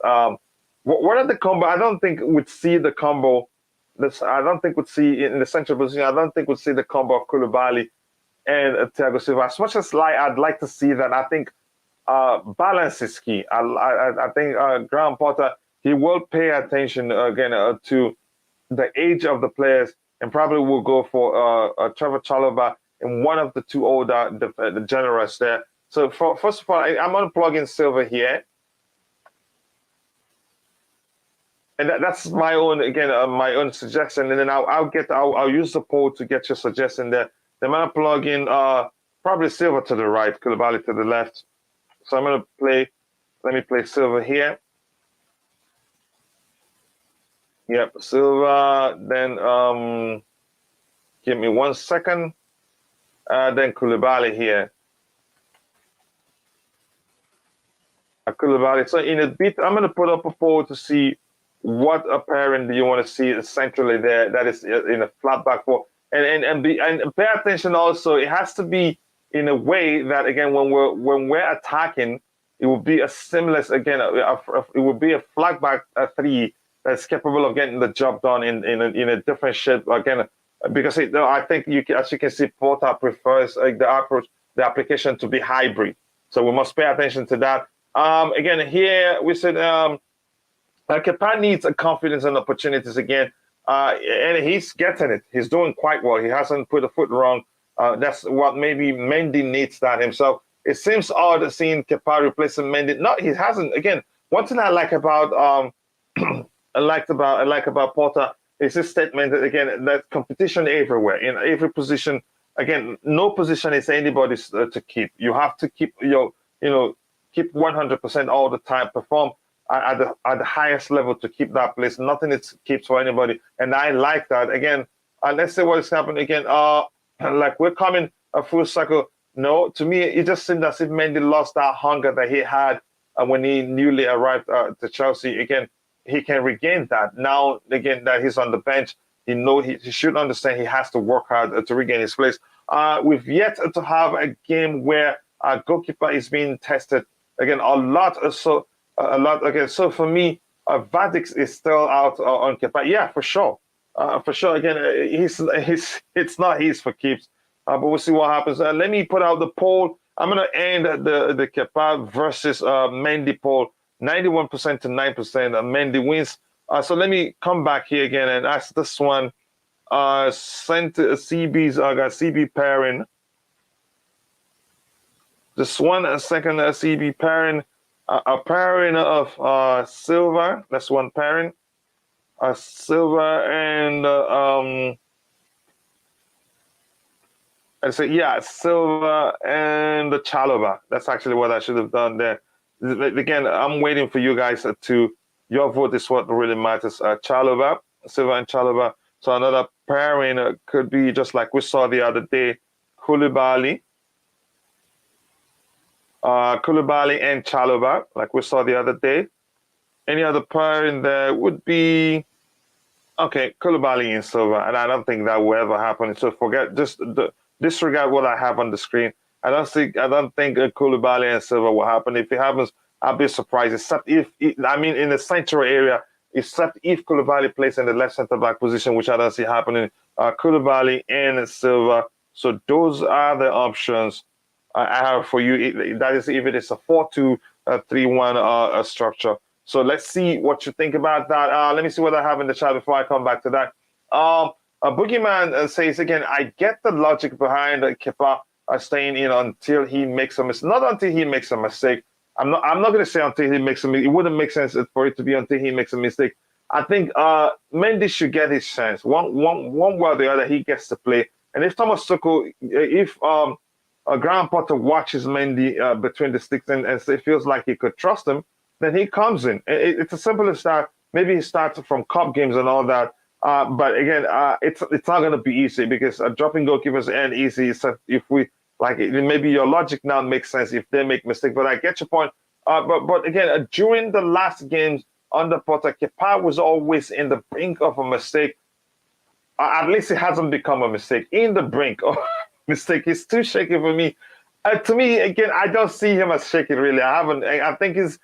what are the combo? I don't think we'd see the combo. I don't think we'd see in the central position. I don't think we'd see the combo of Koulibaly and Thiago Silva. As much as I'd like to see that, I think balance is key. I think Graham Potter, he will pay attention again to the age of the players and probably will go for Trevor Chalobah and one of the two older the generals there. So first of all, I'm going to plug in Silva here. And that's my own, again, my own suggestion. And then I'll use the poll to get your suggestion there. Then I'm going to plug in probably Silva to the right, Koulibaly to the left. So I'm going to let me play Silva here. Yep, Silva, then give me 1 second. Then Koulibaly here. Koulibaly. So in a bit, I'm going to put up a poll to see what a pairing do you want to see centrally there that is in a flat back four. And pay attention also, it has to be in a way that, again, when we're attacking, it will be a seamless, again, it will be a flat back three that's capable of getting the job done in a different shape, again, because I think as you can see, Porta prefers the application to be hybrid. So we must pay attention to that. Again, here we said Kepa needs a confidence and opportunities again, and he's getting it. He's doing quite well. He hasn't put a foot wrong. That's what maybe Mendy needs that himself. It seems odd seeing Kepa replacing Mendy. No, he hasn't. Again, one thing I like about I like about Porter is his statement that, again, that competition everywhere in every position. Again, no position is anybody's to keep. You have to keep keep 100% all the time. Perform at the highest level to keep that place. Nothing is keeps for anybody, and I like that. Again, let's say what is happening again. Like we're coming a full circle. No, to me, it just seemed as if Mendy lost that hunger that he had when he newly arrived to Chelsea. Again, he can regain that now. Again, that he's on the bench, he should understand he has to work hard to regain his place. We've yet to have a game where a goalkeeper is being tested again a lot. So again. So for me, Vadix is still out on Kepa. Yeah, for sure. Again, it's not his for keeps. But we'll see what happens. Let me put out the poll. I'm going to end the Kepa versus Mendy poll. 91% to 9%. Mendy wins. So let me come back here again and ask this one. Sent CB's got CB pairing. This one second CB pairing. A pairing of Silva. That's one pairing. Silva and Silva and the Chalobah. That's actually what I should have done there. Again, I'm waiting for you guys to. Your vote is what really matters. Chalobah, Silva and Chalobah. So another pairing could be just like we saw the other day, Koulibaly and Chalobah, like we saw the other day. Any other pairing there would be, okay, Koulibaly and Silva, and I don't think that will ever happen. So disregard what I have on the screen. I don't think Koulibaly and Silva will happen. If it happens, I'll be surprised. Except in the central area, except if Koulibaly plays in the left centre back position, which I don't see happening. Koulibaly and Silva. So those are the options I have for you. That is if it is a 4-2-3-1 structure. So let's see what you think about that. Let me see what I have in the chat before I come back to that. Boogeyman says again, I get the logic behind Kepa staying in until he makes a mistake. Not until he makes a mistake. I'm not going to say until he makes a mistake. It wouldn't make sense for it to be until he makes a mistake. I think Mendy should get his chance. One way or the other, he gets to play. And if Thomas Tuchel, if Graham Potter watches Mendy between the sticks and it feels like he could trust him, then he comes in. It's as simple as that. Maybe he starts from cup games and all that. But again, it's not going to be easy because dropping goalkeepers ain't easy. So if we like, maybe your logic now makes sense if they make mistakes. But I get your point. But again, during the last games under Potter, Kepa was always in the brink of a mistake. At least it hasn't become a mistake. In the brink of mistake, he's too shaky for me. To me, again, I don't see him as shaky. Really, I haven't. I think he's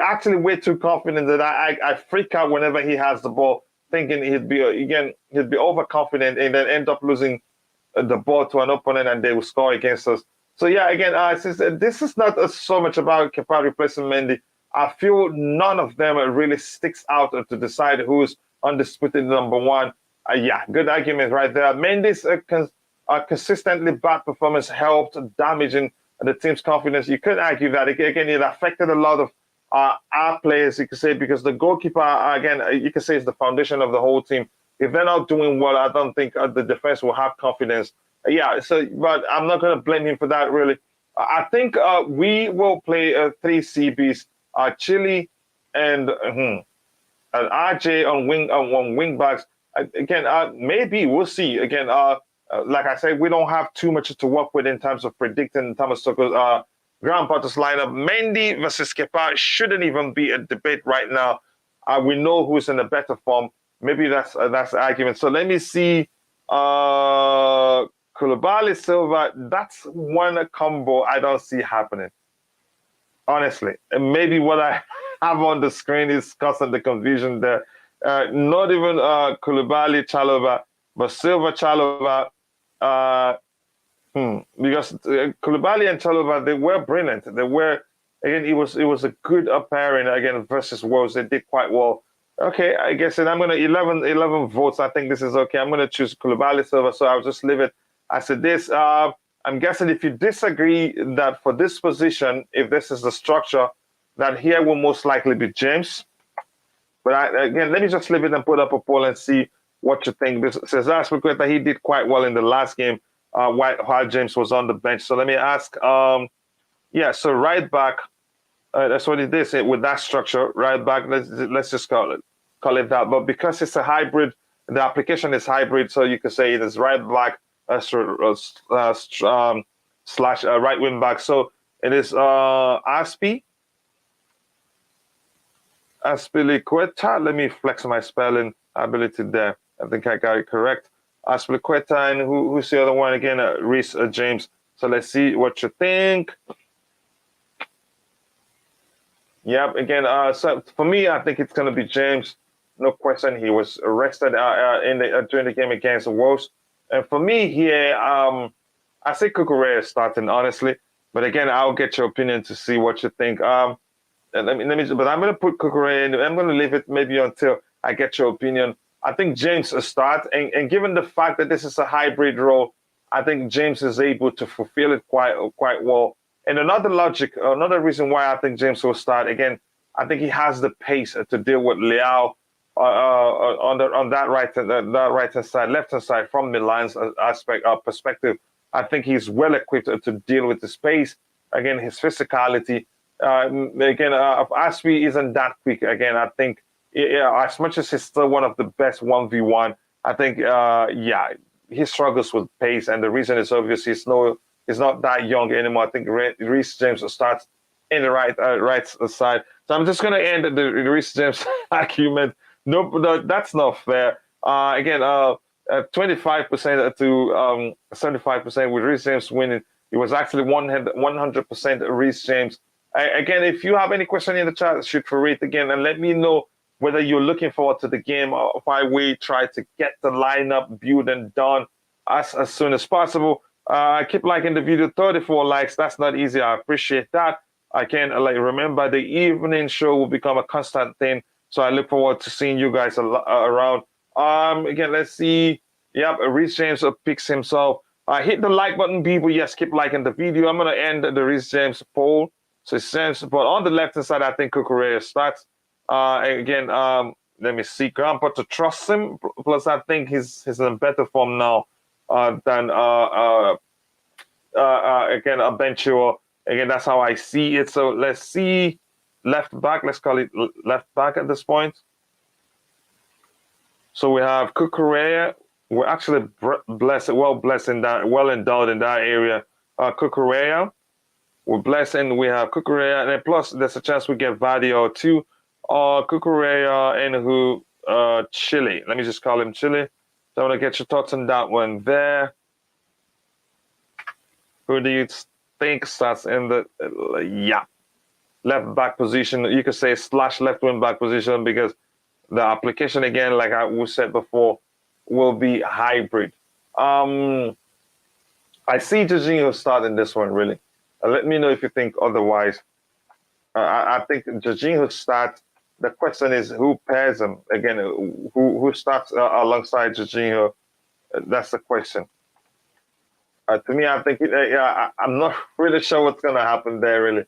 actually way too confident that I freak out whenever he has the ball, thinking he'd be overconfident and then end up losing the ball to an opponent and they will score against us. So yeah, again, this is not so much about Kepa replacing Mendy. I feel none of them really sticks out to decide who's undisputed number one. Yeah, good argument right there. Mendy's consistently bad performance helped damaging the team's confidence. You could argue that again it affected a lot of our players. You could say because the goalkeeper again you could say is the foundation of the whole team. If they're not doing well, I don't think the defense will have confidence. Yeah, so but I'm not going to blame him for that really. I think we will play three CBs: Chile and RJ on wing backs. Again, maybe we'll see. Again, like I said, we don't have too much to work with in terms of predicting Thomas Tuchel's Graham Potter's lineup. Mendy versus Kepa shouldn't even be a debate right now. We know who's in a better form. Maybe that's the argument. So let me see. Koulibaly Silva. That's one combo I don't see happening. Honestly, and maybe what I have on the screen is causing the confusion there. Not even Koulibaly Chalobah, but Silva Chalobah. Because Koulibaly and Chalobah, they were brilliant. They were again. It was a good pairing again versus Wolves. They did quite well. Okay, I guess, and I'm gonna 11 votes. I think this is okay. I'm gonna choose Koulibaly Silva, so I'll just leave it as it is. I'm guessing if you disagree that for this position, if this is the structure, that here will most likely be James. But again, let me just leave it and put up a poll and see what you think. This says Aspilicueta, he did quite well in the last game while James was on the bench. So let me ask, so right back, that's what it is with that structure, right back. Let's just call it that. But because it's a hybrid, the application is hybrid, so you could say it is right back slash right wing back. So it is Aspilicueta. Let me flex my spelling ability there. I think I got it correct. Aspilicueta, and who's the other one again? Reece James. So let's see what you think. Yep. Again, so for me, I think it's going to be James. No question. He was arrested during the game against the Wolves. And for me here, I say Cucurella is starting, honestly. But again, I'll get your opinion to see what you think. But I'm going to put Cucurella in. I'm going to leave it maybe until I get your opinion. I think James will start. And given the fact that this is a hybrid role, I think James is able to fulfill it quite well. And another reason why I think James will start, again, I think he has the pace to deal with Leao on that right-hand side, left-hand side from Milan's perspective. I think he's well equipped to deal with the space. Again, his physicality. Aspi isn't that quick. Again, I think as much as he's still one of the best 1v1, I think he struggles with pace, and the reason is obvious. He's not that young anymore. I think Reece James starts in the right side. So I'm just going to end the Reece James argument. No, that's not fair. 25% to 75% with Reece James winning. It was actually 100% Reece James. Again, if you have any question in the chat, shoot for it again and let me know whether you're looking forward to the game or why we try to get the lineup built and done as soon as possible. Keep liking the video. 34 likes. That's not easy. I appreciate that. Again, remember the evening show will become a constant thing. So I look forward to seeing you guys around. Again, let's see. Yep, Reece James picks himself. Hit the like button, people. Yes, keep liking the video. I'm going to end the Reece James poll. So but on the left-hand side, I think Cucurella starts. Again, let me see. Grandpa to trust him. Plus, I think he's in better form now. than again Abencho. Again, that's how I see it. So let's see left back. Let's call it left back at this point. So we have Cucurella. We're actually well endowed in that area. Cucurella. We're blessing. We have Cucurella, and then plus there's a chance we get Vadio too. Cucurella and who Chile. Let me just call him Chile. So I want to get your thoughts on that one there. Who do you think starts in the left back position? You could say / left wing back position because the application again, like we said before, will be hybrid. I see Jorginho starting this one really. Let me know if you think otherwise. I think Jorginho starts. The question is who pairs him again? Who starts alongside Jorginho? That's the question. To me, I think I'm not really sure what's going to happen there. Really,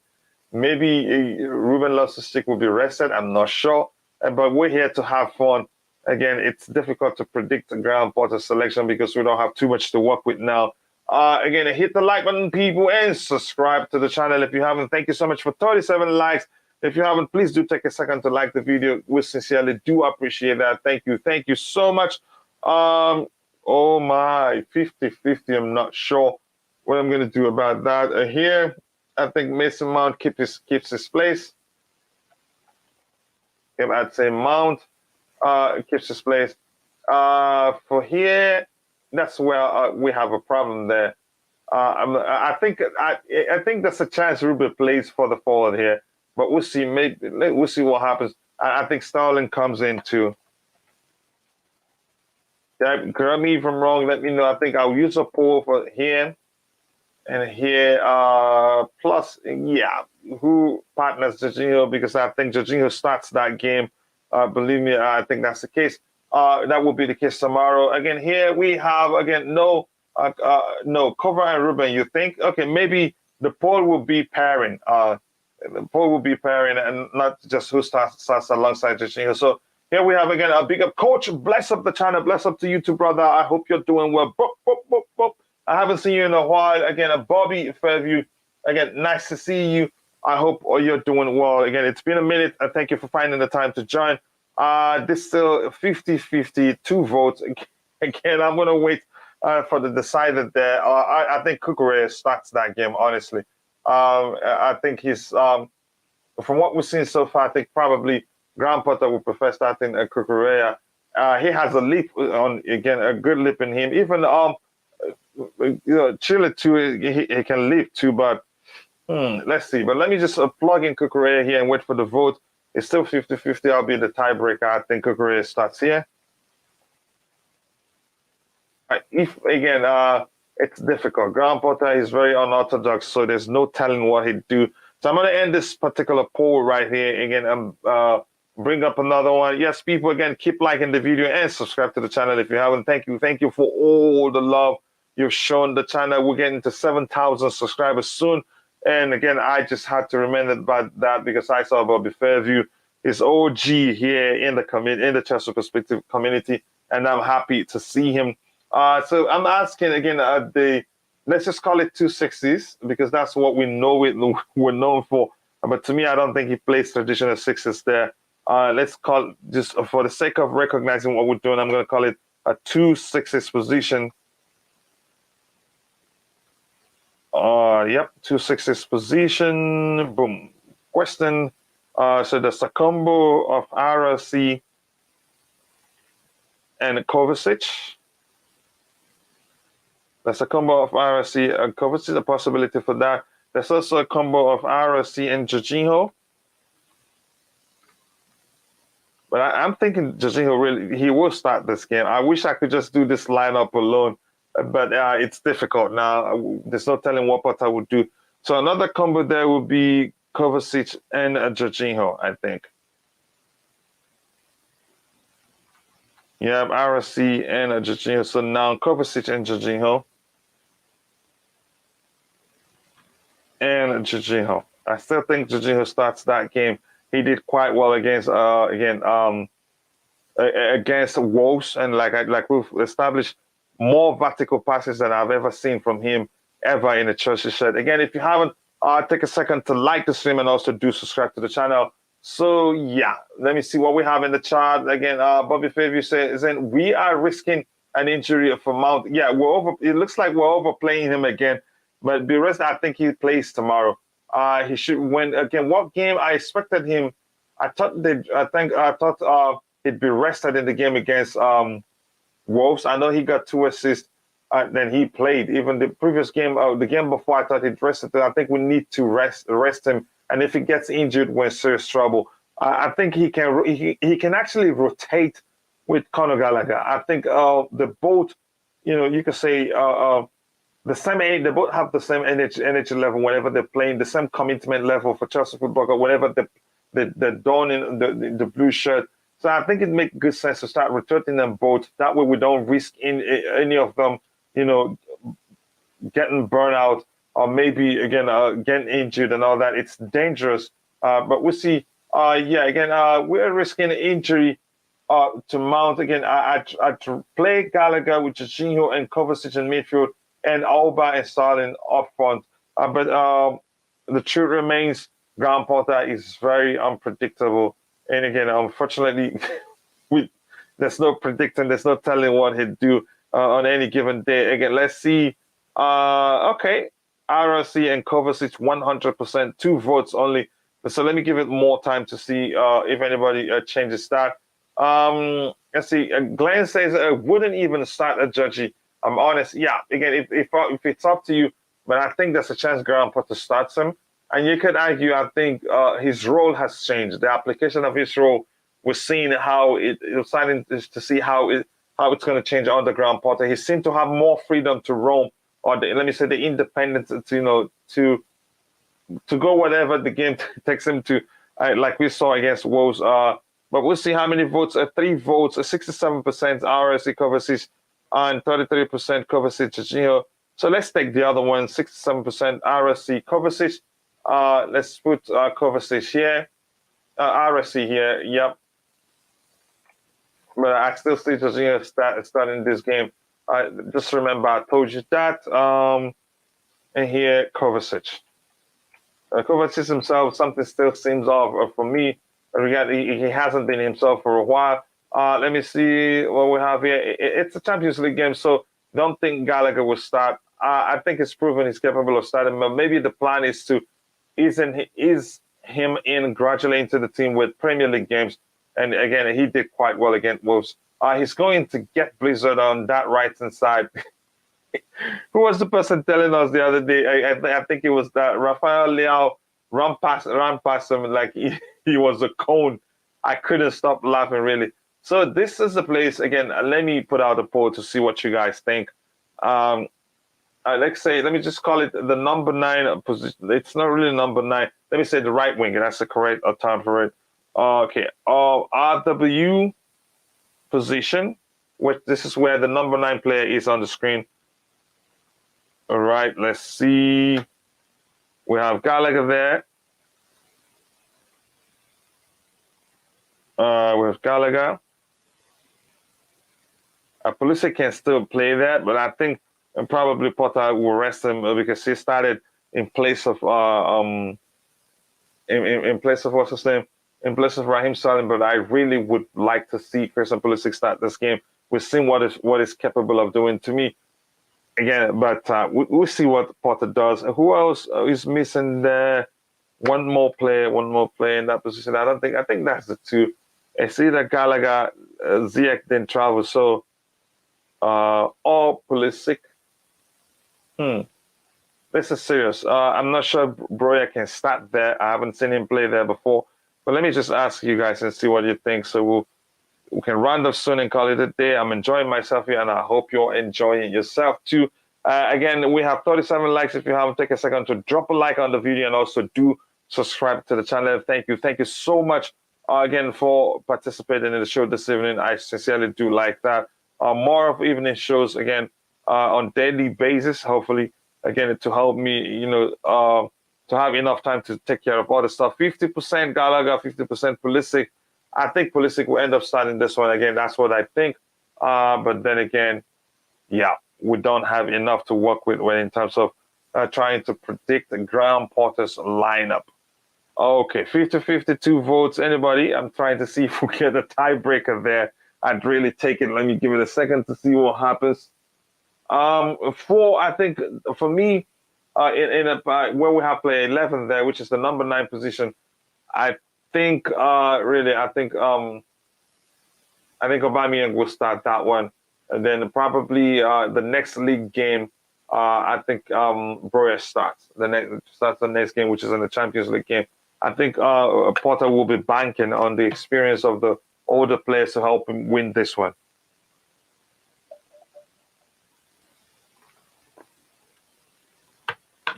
maybe Ruben Loftus-Cheek will be rested. I'm not sure, but we're here to have fun. Again, it's difficult to predict the Graham Potter's selection because we don't have too much to work with now. Again, hit the like button, people, and subscribe to the channel if you haven't. Thank you so much for 37 likes. If you haven't, please do take a second to like the video. We sincerely do appreciate that. Thank you so much. Oh my, 50-50. I'm not sure what I'm going to do about that. Here, I think Mason Mount keeps his place. I'd say Mount keeps his place. For here, that's where we have a problem there. I think there's a chance Ruben plays for the forward here, but we'll see. Maybe we'll see what happens. I think Sterling comes in too. Correct me if I'm wrong. Let me know. I think I'll use a poll for here and here. Plus, who partners Jorginho? Because I think Jorginho starts that game. Believe me, I think that's the case. That will be the case tomorrow. Again, here we have no Cover and Ruben. You think? Okay, maybe the poll will be pairing. The poll will be pairing and not just who starts alongside Jorginho. So here we have again a big up coach. Bless up the channel. Bless up to you too, brother. I hope you're doing well. Boop, boop, boop, boop. I haven't seen you in a while. Again, Bobby Fairview. Again, nice to see you. I hope you're doing well. Again, it's been a minute. Thank you for finding the time to join. This still 50-50, 2 votes. Again, I'm going to wait for the decider there. I think Cucurella starts that game, honestly. I think he's, from what we've seen so far, I think probably Graham Potter would prefer starting Cucurella. He has a leap on, again, a good leap in him. Even, Chile too, he can leap too, but let's see. But let me just plug in Cucurella here and wait for the vote. It's still 50-50. I'll be the tiebreaker. I think Cucurella starts here. If again, it's difficult. Graham Potter is very unorthodox, so there's no telling what he'd do. So I'm going to end this particular poll right here. Again, bring up another one. Yes, people, again, keep liking the video and subscribe to the channel if you haven't. Thank you for all the love you've shown the channel. We're getting to 7,000 subscribers soon. And again, I just had to remember about that because I saw Bobby Fairview, his OG here in the Chelsea Perspective community, and I'm happy to see him. So I'm asking again, let's just call it 260s because that's what we know we're known for. But to me, I don't think he plays traditional sixes there. Let's call just for the sake of recognizing what we're doing, I'm going to call it a 260s position. Yep, 260s position. Boom. Question. So there's a combo of RLC and Kovacic. There's a combo of RLC and Kovacic, a possibility for that. There's also a combo of RLC and Jorginho. But I'm thinking Jorginho really, he will start this game. I wish I could just do this lineup alone, but it's difficult now. There's no telling what Potter would do. So another combo there would be Kovacic and Jorginho, I think. Yeah, RLC and Jorginho. So now Kovacic and Jorginho. And Jorginho. I still think Jorginho starts that game. He did quite well against against Wolves, and like we've established, more vertical passes than I've ever seen from him ever in a Chelsea shirt. Again, if you haven't, take a second to like the stream and also do subscribe to the channel. So yeah, let me see what we have in the chart. Again, Bobby Fairview says, and we are risking an injury for Mount. Yeah, it looks like we're overplaying him again. But be rest, I think he plays tomorrow. He should win again. What game? I expected him. I thought he'd be rested in the game against Wolves. I know he got 2 assists. Then he played. Even the previous game, the game before, I thought he'd rested. I think we need to rest him. And if he gets injured, we're in serious trouble. I think he can actually rotate with Conor Gallagher. I think the both, you could say the same. They both have the same energy level whenever they're playing, the same commitment level for Chelsea Football Club whenever they're donning the blue shirt. So I think it makes good sense to start rotating them both. That way we don't risk any of them, getting burnt out or maybe again getting injured and all that. It's dangerous. But we'll see. We're risking injury to Mount again. I play Gallagher with Jorginho and Kovacic in midfield and Alba and Sterling up front. But the truth remains, Graham Potter is very unpredictable. And again, unfortunately, there's no predicting, there's no telling what he'd do on any given day. Again, let's see. Okay, RLC and Kovacic 100%, 2 votes only. So let me give it more time to see if anybody changes that. Let's see. Glenn says I wouldn't even start a Judgy. I'm honest. Yeah, again, if it's up to you, but I think there's a chance Graham Potter starts him. And you could argue, I think his role has changed. The application of his role, we're seeing how it's starting to see how it's going to change under Graham Potter. He seemed to have more freedom to roam, or let me say the independence to go whatever the game takes him to, like we saw against Wolves. But we'll see how many votes. 3 votes, 67% RSC Kovacic, and 33% Kovacic Jorginho. So let's take the other one, 67% RSC Kovacic. Let's put Kovacic here, RSC here. Yep. But I still see Jorginho starting this game. Just remember, I told you that. And here, Kovacic. Kovacic himself, something still seems off for me. He hasn't been himself for a while. Let me see what we have here. It's a Champions League game, so don't think Gallagher will start. I think it's proven he's capable of starting, but maybe the plan is to ease him in gradually into the team with Premier League games. And again, he did quite well against Wolves. He's going to get Blizzard on that right-hand side. Who was the person telling us the other day? I think it was that Rafael Leao ran past him like he was a cone. I couldn't stop laughing, really. So this is the place. Again, let me put out a poll to see what you guys think. Let me just call it the number 9 position. It's not really number 9. Let me say the right wing. That's the correct term for it. Okay. RW position, which this is where the number 9 player is on the screen. All right. Let's see. We have Gallagher there. We have Gallagher. Pulisic can still play that, but I think probably Potter will rest him because he started in place of in place of what's his name? In place of Raheem Sterling. But I really would like to see Christian Pulisic start this game. We've seen what is capable of doing to me. Again, but we'll see what Potter does. Who else is missing there? One more player in that position. I think that's the 2. It's either Gallagher, Ziyech didn't travel, so or Pulisic. This is serious. I'm not sure Broja can start there. I haven't seen him play there before. But let me just ask you guys and see what you think. So we can round up soon and call it a day. I'm enjoying myself here, and I hope you're enjoying yourself too. Again, we have 37 likes. If you haven't, take a second to drop a like on the video and also do subscribe to the channel. Thank you. Thank you so much again for participating in the show this evening. I sincerely do like that. More of evening shows again on daily basis, hopefully, again, to help me, to have enough time to take care of all the stuff. 50% Gallagher, 50% Pulisic. I think Pulisic will end up starting this one again. That's what I think. But then again, yeah, we don't have enough to work with when in terms of trying to predict the Graham Potter's lineup. Okay, 50-52 votes. Anybody? I'm trying to see if we get a tiebreaker there. I'd really take it. Let me give it a second to see what happens. Four, I think, for me, where we have player 11 there, which is the number 9 position, I think I think Aubameyang will start that one, and then probably the next league game. I think Broja starts the next game, which is in the Champions League game. I think Potter will be banking on the experience of the older players to help him win this one.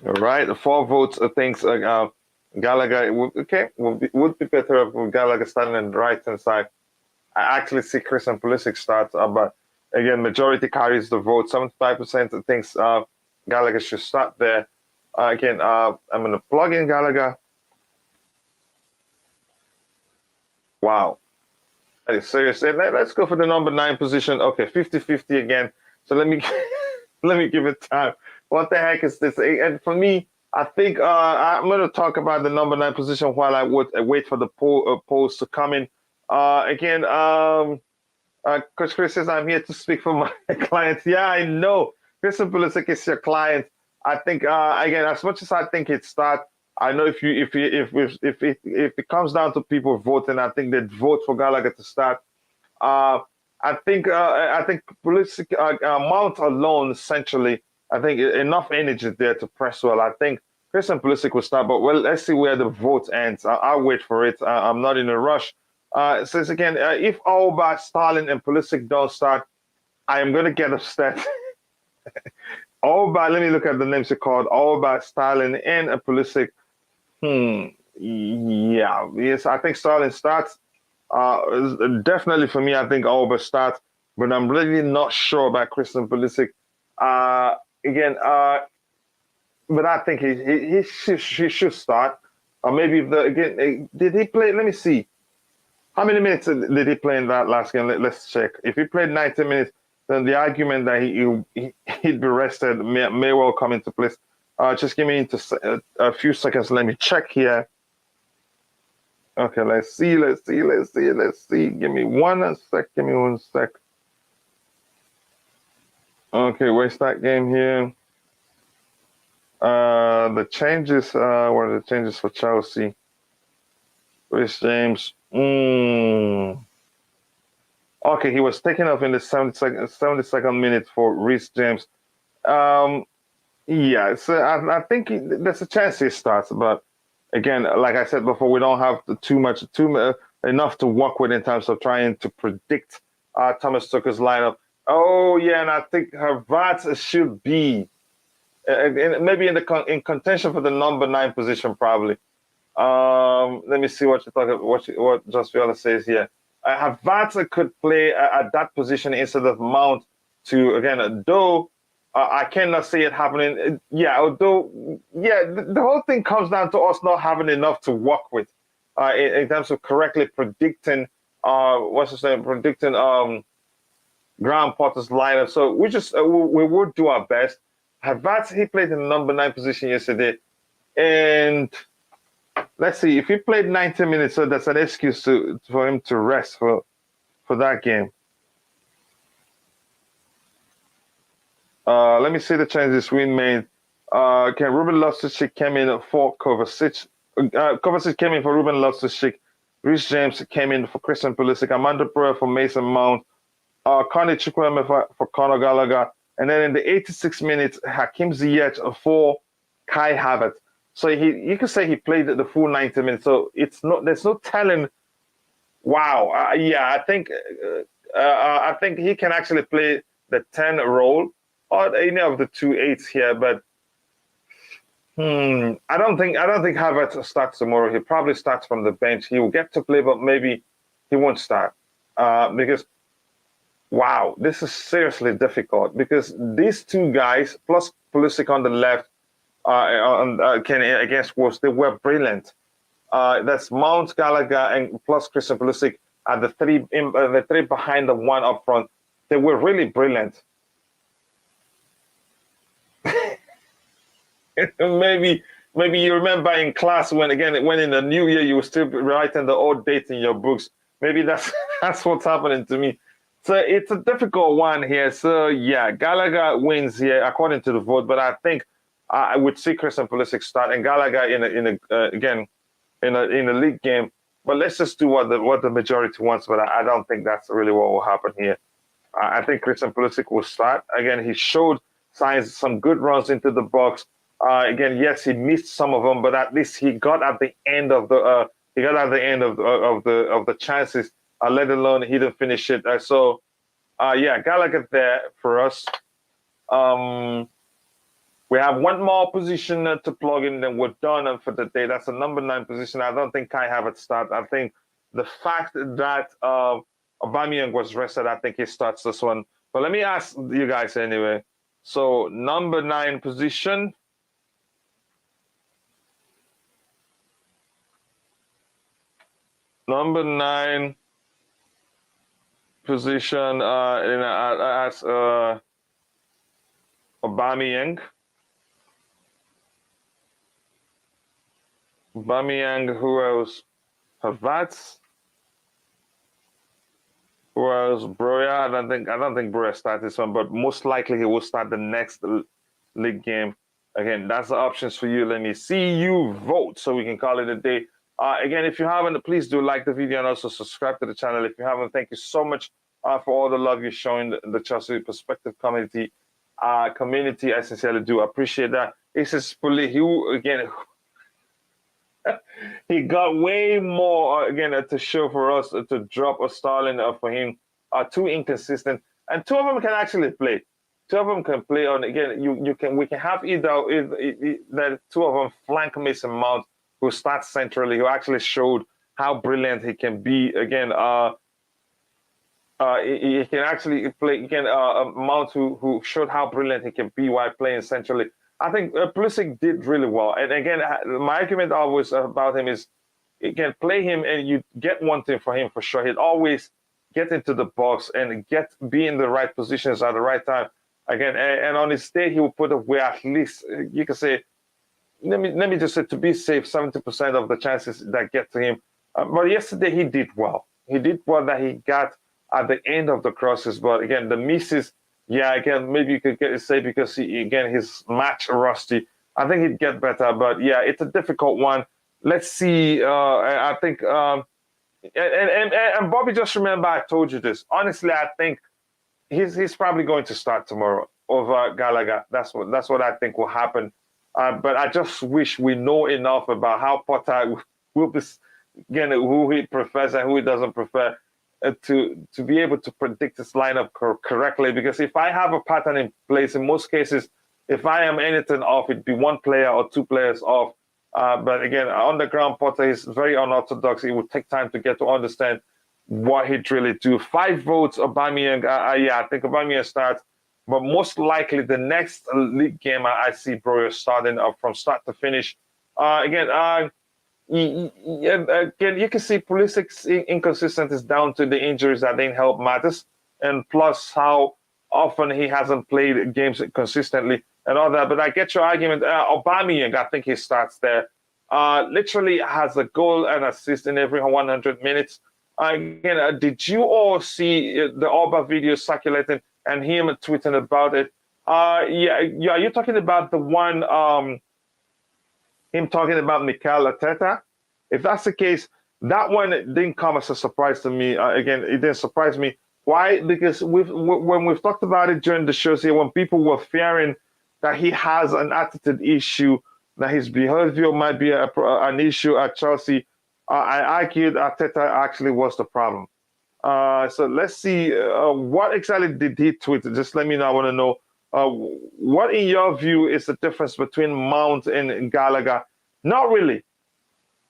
All right, 4 votes. I think Gallagher would be better if Gallagher starting on the right hand side. I actually see Christian Pulisic start, but again, majority carries the vote. 75% thinks Gallagher should start there. Again, I'm going to plug in Gallagher. Wow. That is serious. Let's go for the number 9 position. Okay, 50-50 again. So let me let me give it time. What the heck is this? And for me, I think I'm going to talk about the number 9 position while I would wait for the polls to come in. Again, Coach Chris says I'm here to speak for my clients. Yeah, I know. Christian Pulisic is your client. I think again, as much as I think it start, I know if it comes down to people voting, I think they'd vote for Gallagher to start. I think Pulisic Mount alone essentially. I think enough energy there to press well. I think Christian Pulisic will start, but well, let's see where the vote ends. I'll wait for it. I'm not in a rush. Says again, if Auba, Stalin, and Pulisic don't start, I am going to get upset. Auba, let me look at the names you called. Auba, Stalin, and Pulisic. Yeah, yes, I think Stalin starts. Definitely for me, I think Auba starts, but I'm really not sure about Christian Pulisic. Again, but I think he should start. Or maybe did he play? Let me see. How many minutes did he play in that last game? Let's check. If he played 90 minutes, then the argument that he'd be rested may well come into place. Just give me a few seconds. Let me check here. Okay, let's see. Give me one sec. Okay, where's that game here? The changes. What are the changes for Chelsea? Rhys James. Okay, he was taken off in the 72nd minute for Rhys James. Yeah, so I think there's a chance he starts, but again, like I said before, we don't have enough to work with in terms of trying to predict Thomas Tuchel's lineup. Oh yeah, and I think Havertz should be maybe in contention for the number 9 position probably. Let me see what you talk about. What Just Viola says here. Havertz could play at that position instead of Mount. Though I cannot see it happening. The whole thing comes down to us not having enough to work with in terms of correctly predicting. Predicting Graham Potter's lineup. So we would do our best. Havertz, he played in the number 9 position yesterday, and let's see, if he played 90 minutes, so that's an excuse for him to rest for that game. Let me see the changes we made. Ruben Loftus-Cheek came in for Kovacic. Kovacic came in for Ruben Loftus-Cheek. Rhys James came in for Christian Pulisic. Armando Broja for Mason Mount. Connie Chukwueme for Conor Gallagher. And then in the 86 minutes, Hakim Ziyech for Kai Havertz. So you could say he played the full 90 minutes. So there's no telling. Wow, I think he can actually play the 10 role or any of the 2 8s here. But I don't think Havertz starts tomorrow. He probably starts from the bench. He will get to play, but maybe he won't start because. Wow, this is seriously difficult because these 2 guys plus Pulisic on the left against Wolves, they were brilliant. That's Mount, Gallagher, and plus Christian Pulisic at the 3 behind the 1 up front. They were really brilliant. maybe you remember in class when in the new year you were still writing the old dates in your books. Maybe that's that's what's happening to me. So it's a difficult one here. So yeah, Gallagher wins here according to the vote, but I think I would see Christian Pulisic start and Gallagher again in a league game. But let's just do what the majority wants. But I don't think that's really what will happen here. I think Christian Pulisic will start again. He showed signs, some good runs into the box. Again, yes, he missed some of them, but at least he got at the end of the the chances. Let alone he didn't finish it. Yeah, Gallagher there for us. We have one more position to plug in, then we're done for the day. That's the number 9 position. I don't think Kai Havertz start. I think the fact that Aubameyang was rested, I think he starts this one. But let me ask you guys anyway. So number 9 position. Number 9 position as Aubameyang. Aubameyang, who else? Havertz. Who else? Broja. I don't think Broja starts this one, but most likely he will start the next league game. Again, that's the options for you. Let me see you vote so we can call it a day. Again, if you haven't, please do like the video and also subscribe to the channel. If you haven't, thank you so much for all the love you're showing the Chelsea Perspective community. I sincerely do appreciate that. This is again. He got way more again to show for us to drop a Sterling for him. Too inconsistent, and 2 of them can actually play. 2 of them can play on again. We can have either that 2 of them flank Mason Mount, who starts centrally, who actually showed how brilliant he can be. Again, he can actually play again. Mount who showed how brilliant he can be while playing centrally. I think Pulisic did really well. And again, my argument always about him is, you can play him and you get one thing for him for sure. He'd always get into the box and be in the right positions at the right time. Again, and on his day, he will put away at least, you can say, let me just say, to be safe, 70% of the chances that get to him. But yesterday, he did well. He did well that he got at the end of the crosses. But again, the misses, yeah, again, maybe you could say because his match rusty. I think he'd get better, but yeah, it's a difficult one. Let's see. I think, and Bobby, just remember, I told you this. Honestly, I think he's probably going to start tomorrow over Gallagher. That's what I think will happen. But I just wish we know enough about how Potter will be, again, who he prefers and who he doesn't prefer. To be able to predict this lineup correctly, because if I have a pattern in place, in most cases, if I am anything off, it'd be 1 player or 2 players off. But again, on the ground, Potter is very unorthodox. It would take time to get to understand what he'd really do. 5 votes, Aubameyang. Yeah, I think Aubameyang starts, but most likely the next league game, I see Broja starting from start to finish. Again, you can see Pulisic's inconsistent is down to the injuries that didn't help Mattis, and plus how often he hasn't played games consistently and all that. But I get your argument. Aubameyang, I think he starts there. Literally has a goal and assist in every 100 minutes. Again, did you all see the Auba video circulating and him tweeting about it? Yeah, you're talking about the one. Him talking about Mikel Arteta. If that's the case, that one didn't come as a surprise to me. Again, it didn't surprise me. Why? Because when we've talked about it during the shows here, when people were fearing that he has an attitude issue, that his behavior might be an issue at Chelsea, I argued Arteta actually was the problem. So let's see, what exactly did he tweet? Just let me know. I want to know. What, in your view, is the difference between Mount and Gallagher? Not really.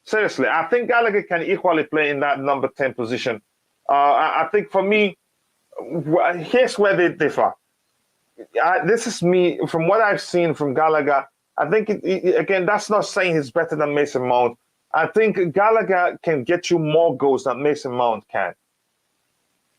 Seriously, I think Gallagher can equally play in that number 10 position. I think for me, here's where they differ. This is me, from what I've seen from Gallagher. I think, again, that's not saying he's better than Mason Mount. I think Gallagher can get you more goals than Mason Mount can.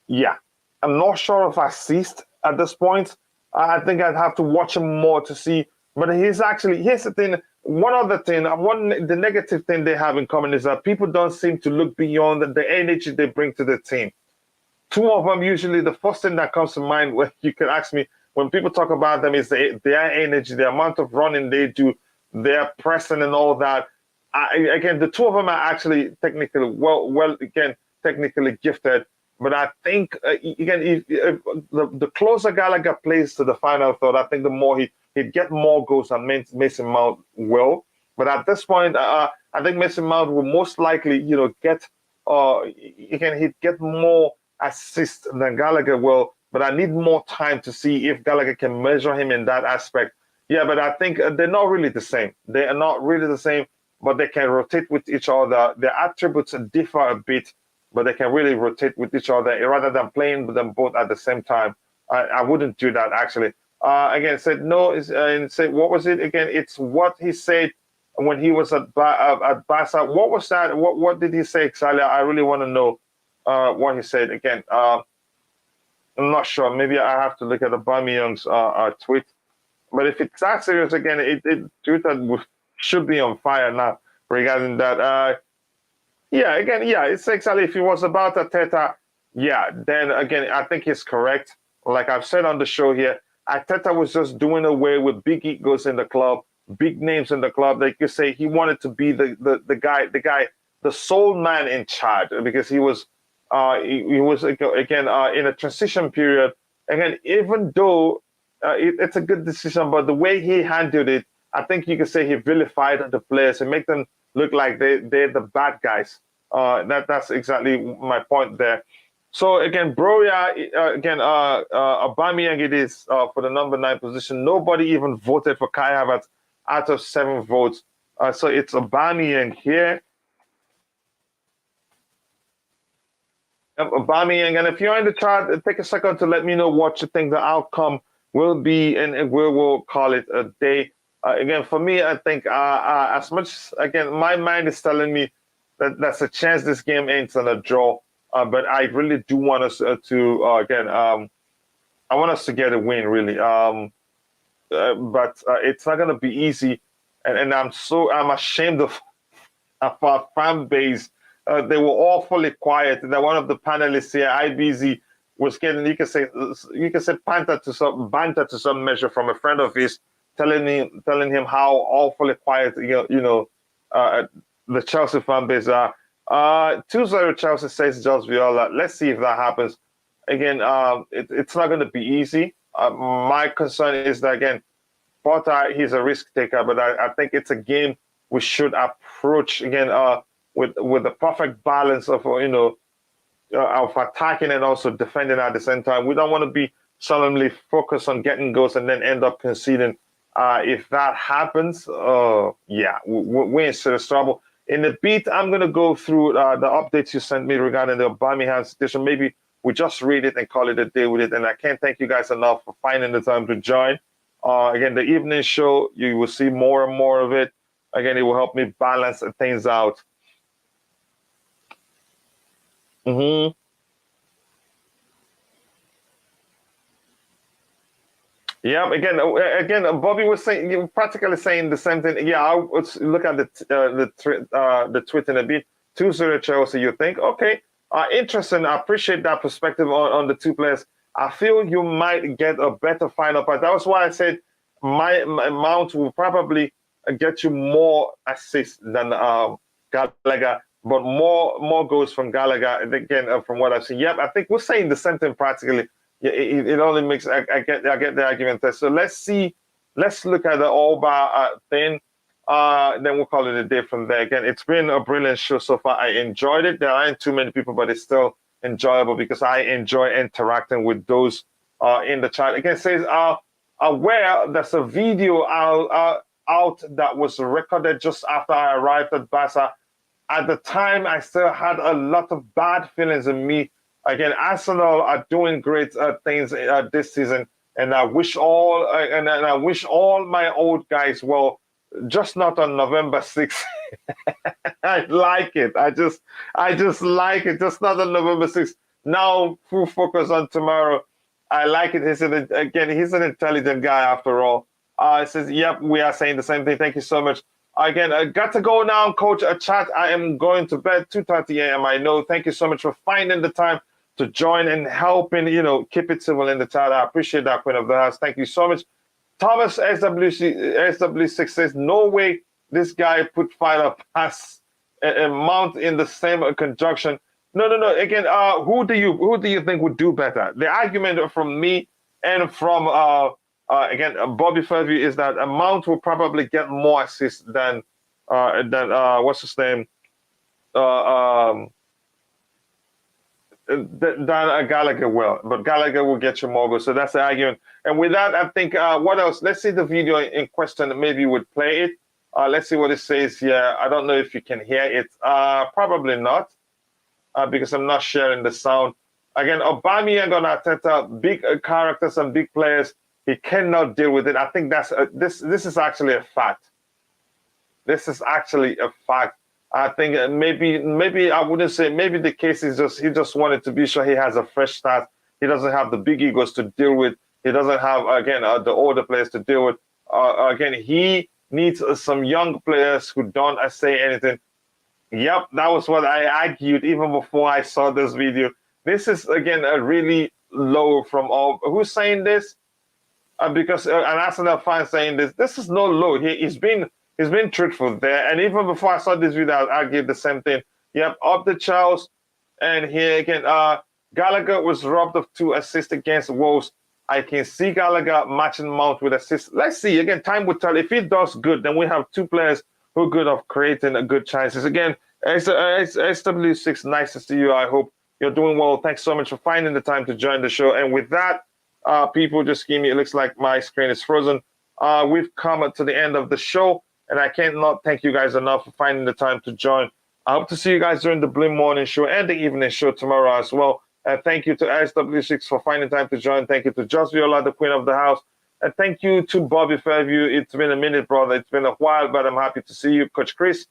Yeah. I'm not sure of assist at this point. I think I'd have to watch him more to see. But here's the thing. One other thing, the negative thing they have in common is that people don't seem to look beyond the energy they bring to the team. Two of them, usually the first thing that comes to mind when you can ask me, when people talk about them, is their energy, the amount of running they do, their pressing and all that. Again, the two of them are actually technically technically gifted. But I think, again, if the closer Gallagher plays to the final third, I think the more he'd get more goals than Mason Mount will. But at this point, I think Mason Mount will most likely, get, he'd get more assists than Gallagher will. But I need more time to see if Gallagher can measure him in that aspect. Yeah, but I think they're not really the same. They are not really the same, but they can rotate with each other. Their attributes differ a bit, but they can really rotate with each other rather than playing with them both at the same time. I wouldn't do that, actually. Again, said no, and said, what was it again? It's what he said when he was at Barca. What was that? What did he say exactly? I really want to know what he said again. I'm not sure. Maybe I have to look at Aubameyang's tweet. But if it's that serious again, Twitter should be on fire now regarding that. It's exactly, if it was about Arteta, then again, I think he's correct. Like I've said on the show here, Arteta was just doing away with big egos in the club, big names in the club. Like you say, he wanted to be the guy, the sole man in charge, because he was again in a transition period. Again, even though it's a good decision, but the way he handled it, I think you could say he vilified the players and make them look like they're the bad guys. That's exactly my point there. So again, Broja, Aubameyang it is for the number 9 position. Nobody even voted for Kai Havertz out of 7 votes. So it's Aubameyang here. Aubameyang, and if you're in the chat, take a second to let me know what you think the outcome will be, and we'll call it a day. Again, for me, I think as much, again, my mind is telling me that there's a chance this game ends in a draw. But I really do want us to I want us to get a win, really. But it's not going to be easy, and I'm ashamed of our fan base. They were awfully quiet. And one of the panelists here, IBZ, was getting, you can say banter to some measure from a friend of his, telling him how awfully quiet the Chelsea fan base are. 2-0 Chelsea, says Jos Viola. Let's see if that happens. Again, it's not going to be easy. My concern is that, again, Potter, he's a risk taker, but I think it's a game we should approach, again, with the perfect balance of attacking and also defending at the same time. We don't want to be solemnly focused on getting goals and then end up conceding. If that happens, we're in serious trouble. In the beat, I'm going to go through the updates you sent me regarding the Aubameyang situation. Maybe we just read it and call it a day with it. And I can't thank you guys enough for finding the time to join. Again, the evening show, you will see more and more of it. Again, it will help me balance things out. Yeah, again, Bobby was saying, practically saying the same thing. Yeah, I'll look at the tweet in a bit. 2-0 Chelsea, you think? Okay, interesting. I appreciate that perspective on the two players. I feel you might get a better final pass. That was why I said my Mount will probably get you more assists than Gallagher, but more goals from Gallagher. Again, from what I've seen. Yep, I think we're saying the same thing practically. Yeah, it only makes I get the argument there. So let's look at the Alba thing. Then we'll call it a day from there. Again, it's been a brilliant show so far. I enjoyed it. There aren't too many people, but it's still enjoyable because I enjoy interacting with those in the chat. Again, it says aware there's a video out that was recorded just after I arrived at Barca. At the time, I still had a lot of bad feelings in me. Again, Arsenal are doing great things this season, and I wish all my old guys well. Just not on November 6th. I like it. I just like it. Just not on November 6th. Now full focus on tomorrow. I like it. He's an intelligent guy after all. It says, yep, we are saying the same thing. Thank you so much. Again, I got to go now, Coach. Chat. I am going to bed 2:30 a.m. I know. Thank you so much for finding the time to join and helping, keep it civil in the chat. I appreciate that, Queen of the House. Thank you so much. Thomas SW6 says, no way this guy put fire past a Mount in the same conjunction. No. Again, who do you think would do better? The argument from me and from Bobby Fairview is that Mount will probably get more assists than what's his name? Than Gallagher will, but Gallagher will get you more goals. So that's the argument. And with that, I think what else? Let's see the video in question. Maybe you would play it. Let's see what it says here. I don't know if you can hear it. Probably not, because I'm not sharing the sound. Again, Aubameyang and Arteta, big characters and big players. He cannot deal with it. I think that's this is actually a fact. This is actually a fact. I think maybe I wouldn't say maybe the case is he just wanted to be sure he has a fresh start. He doesn't have the big egos to deal with. He doesn't have the older players to deal with. Again, he needs some young players who don't say anything. Yep, that was what I argued even before I saw this video. This is again a really low from all. Who's saying this? Because an Arsenal fan saying this. This is no low. He's been truthful there. And even before I saw this video, I argued the same thing. Yep, up the Charles. And here again, Gallagher was robbed of 2 assists against Wolves. I can see Gallagher matching Mount with assists. Let's see. Again, time will tell. If he does good, then we have 2 players who are good of creating good chances. Again, SW6, nice to see you. I hope you're doing well. Thanks so much for finding the time to join the show. And with that, people just give me, it looks like my screen is frozen. We've come to the end of the show. And I cannot thank you guys enough for finding the time to join. I hope to see you guys during the Blim Morning Show and the Evening Show tomorrow as well. And thank you to SW6 for finding time to join. Thank you to Just Viola, the Queen of the House. And thank you to Bobby Fairview. It's been a minute, brother. It's been a while, but I'm happy to see you. Coach Chris,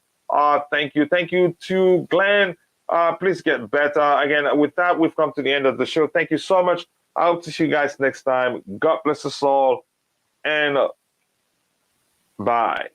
thank you. Thank you to Glenn. Please get better. Again, with that, we've come to the end of the show. Thank you so much. I hope to see you guys next time. God bless us all. And bye.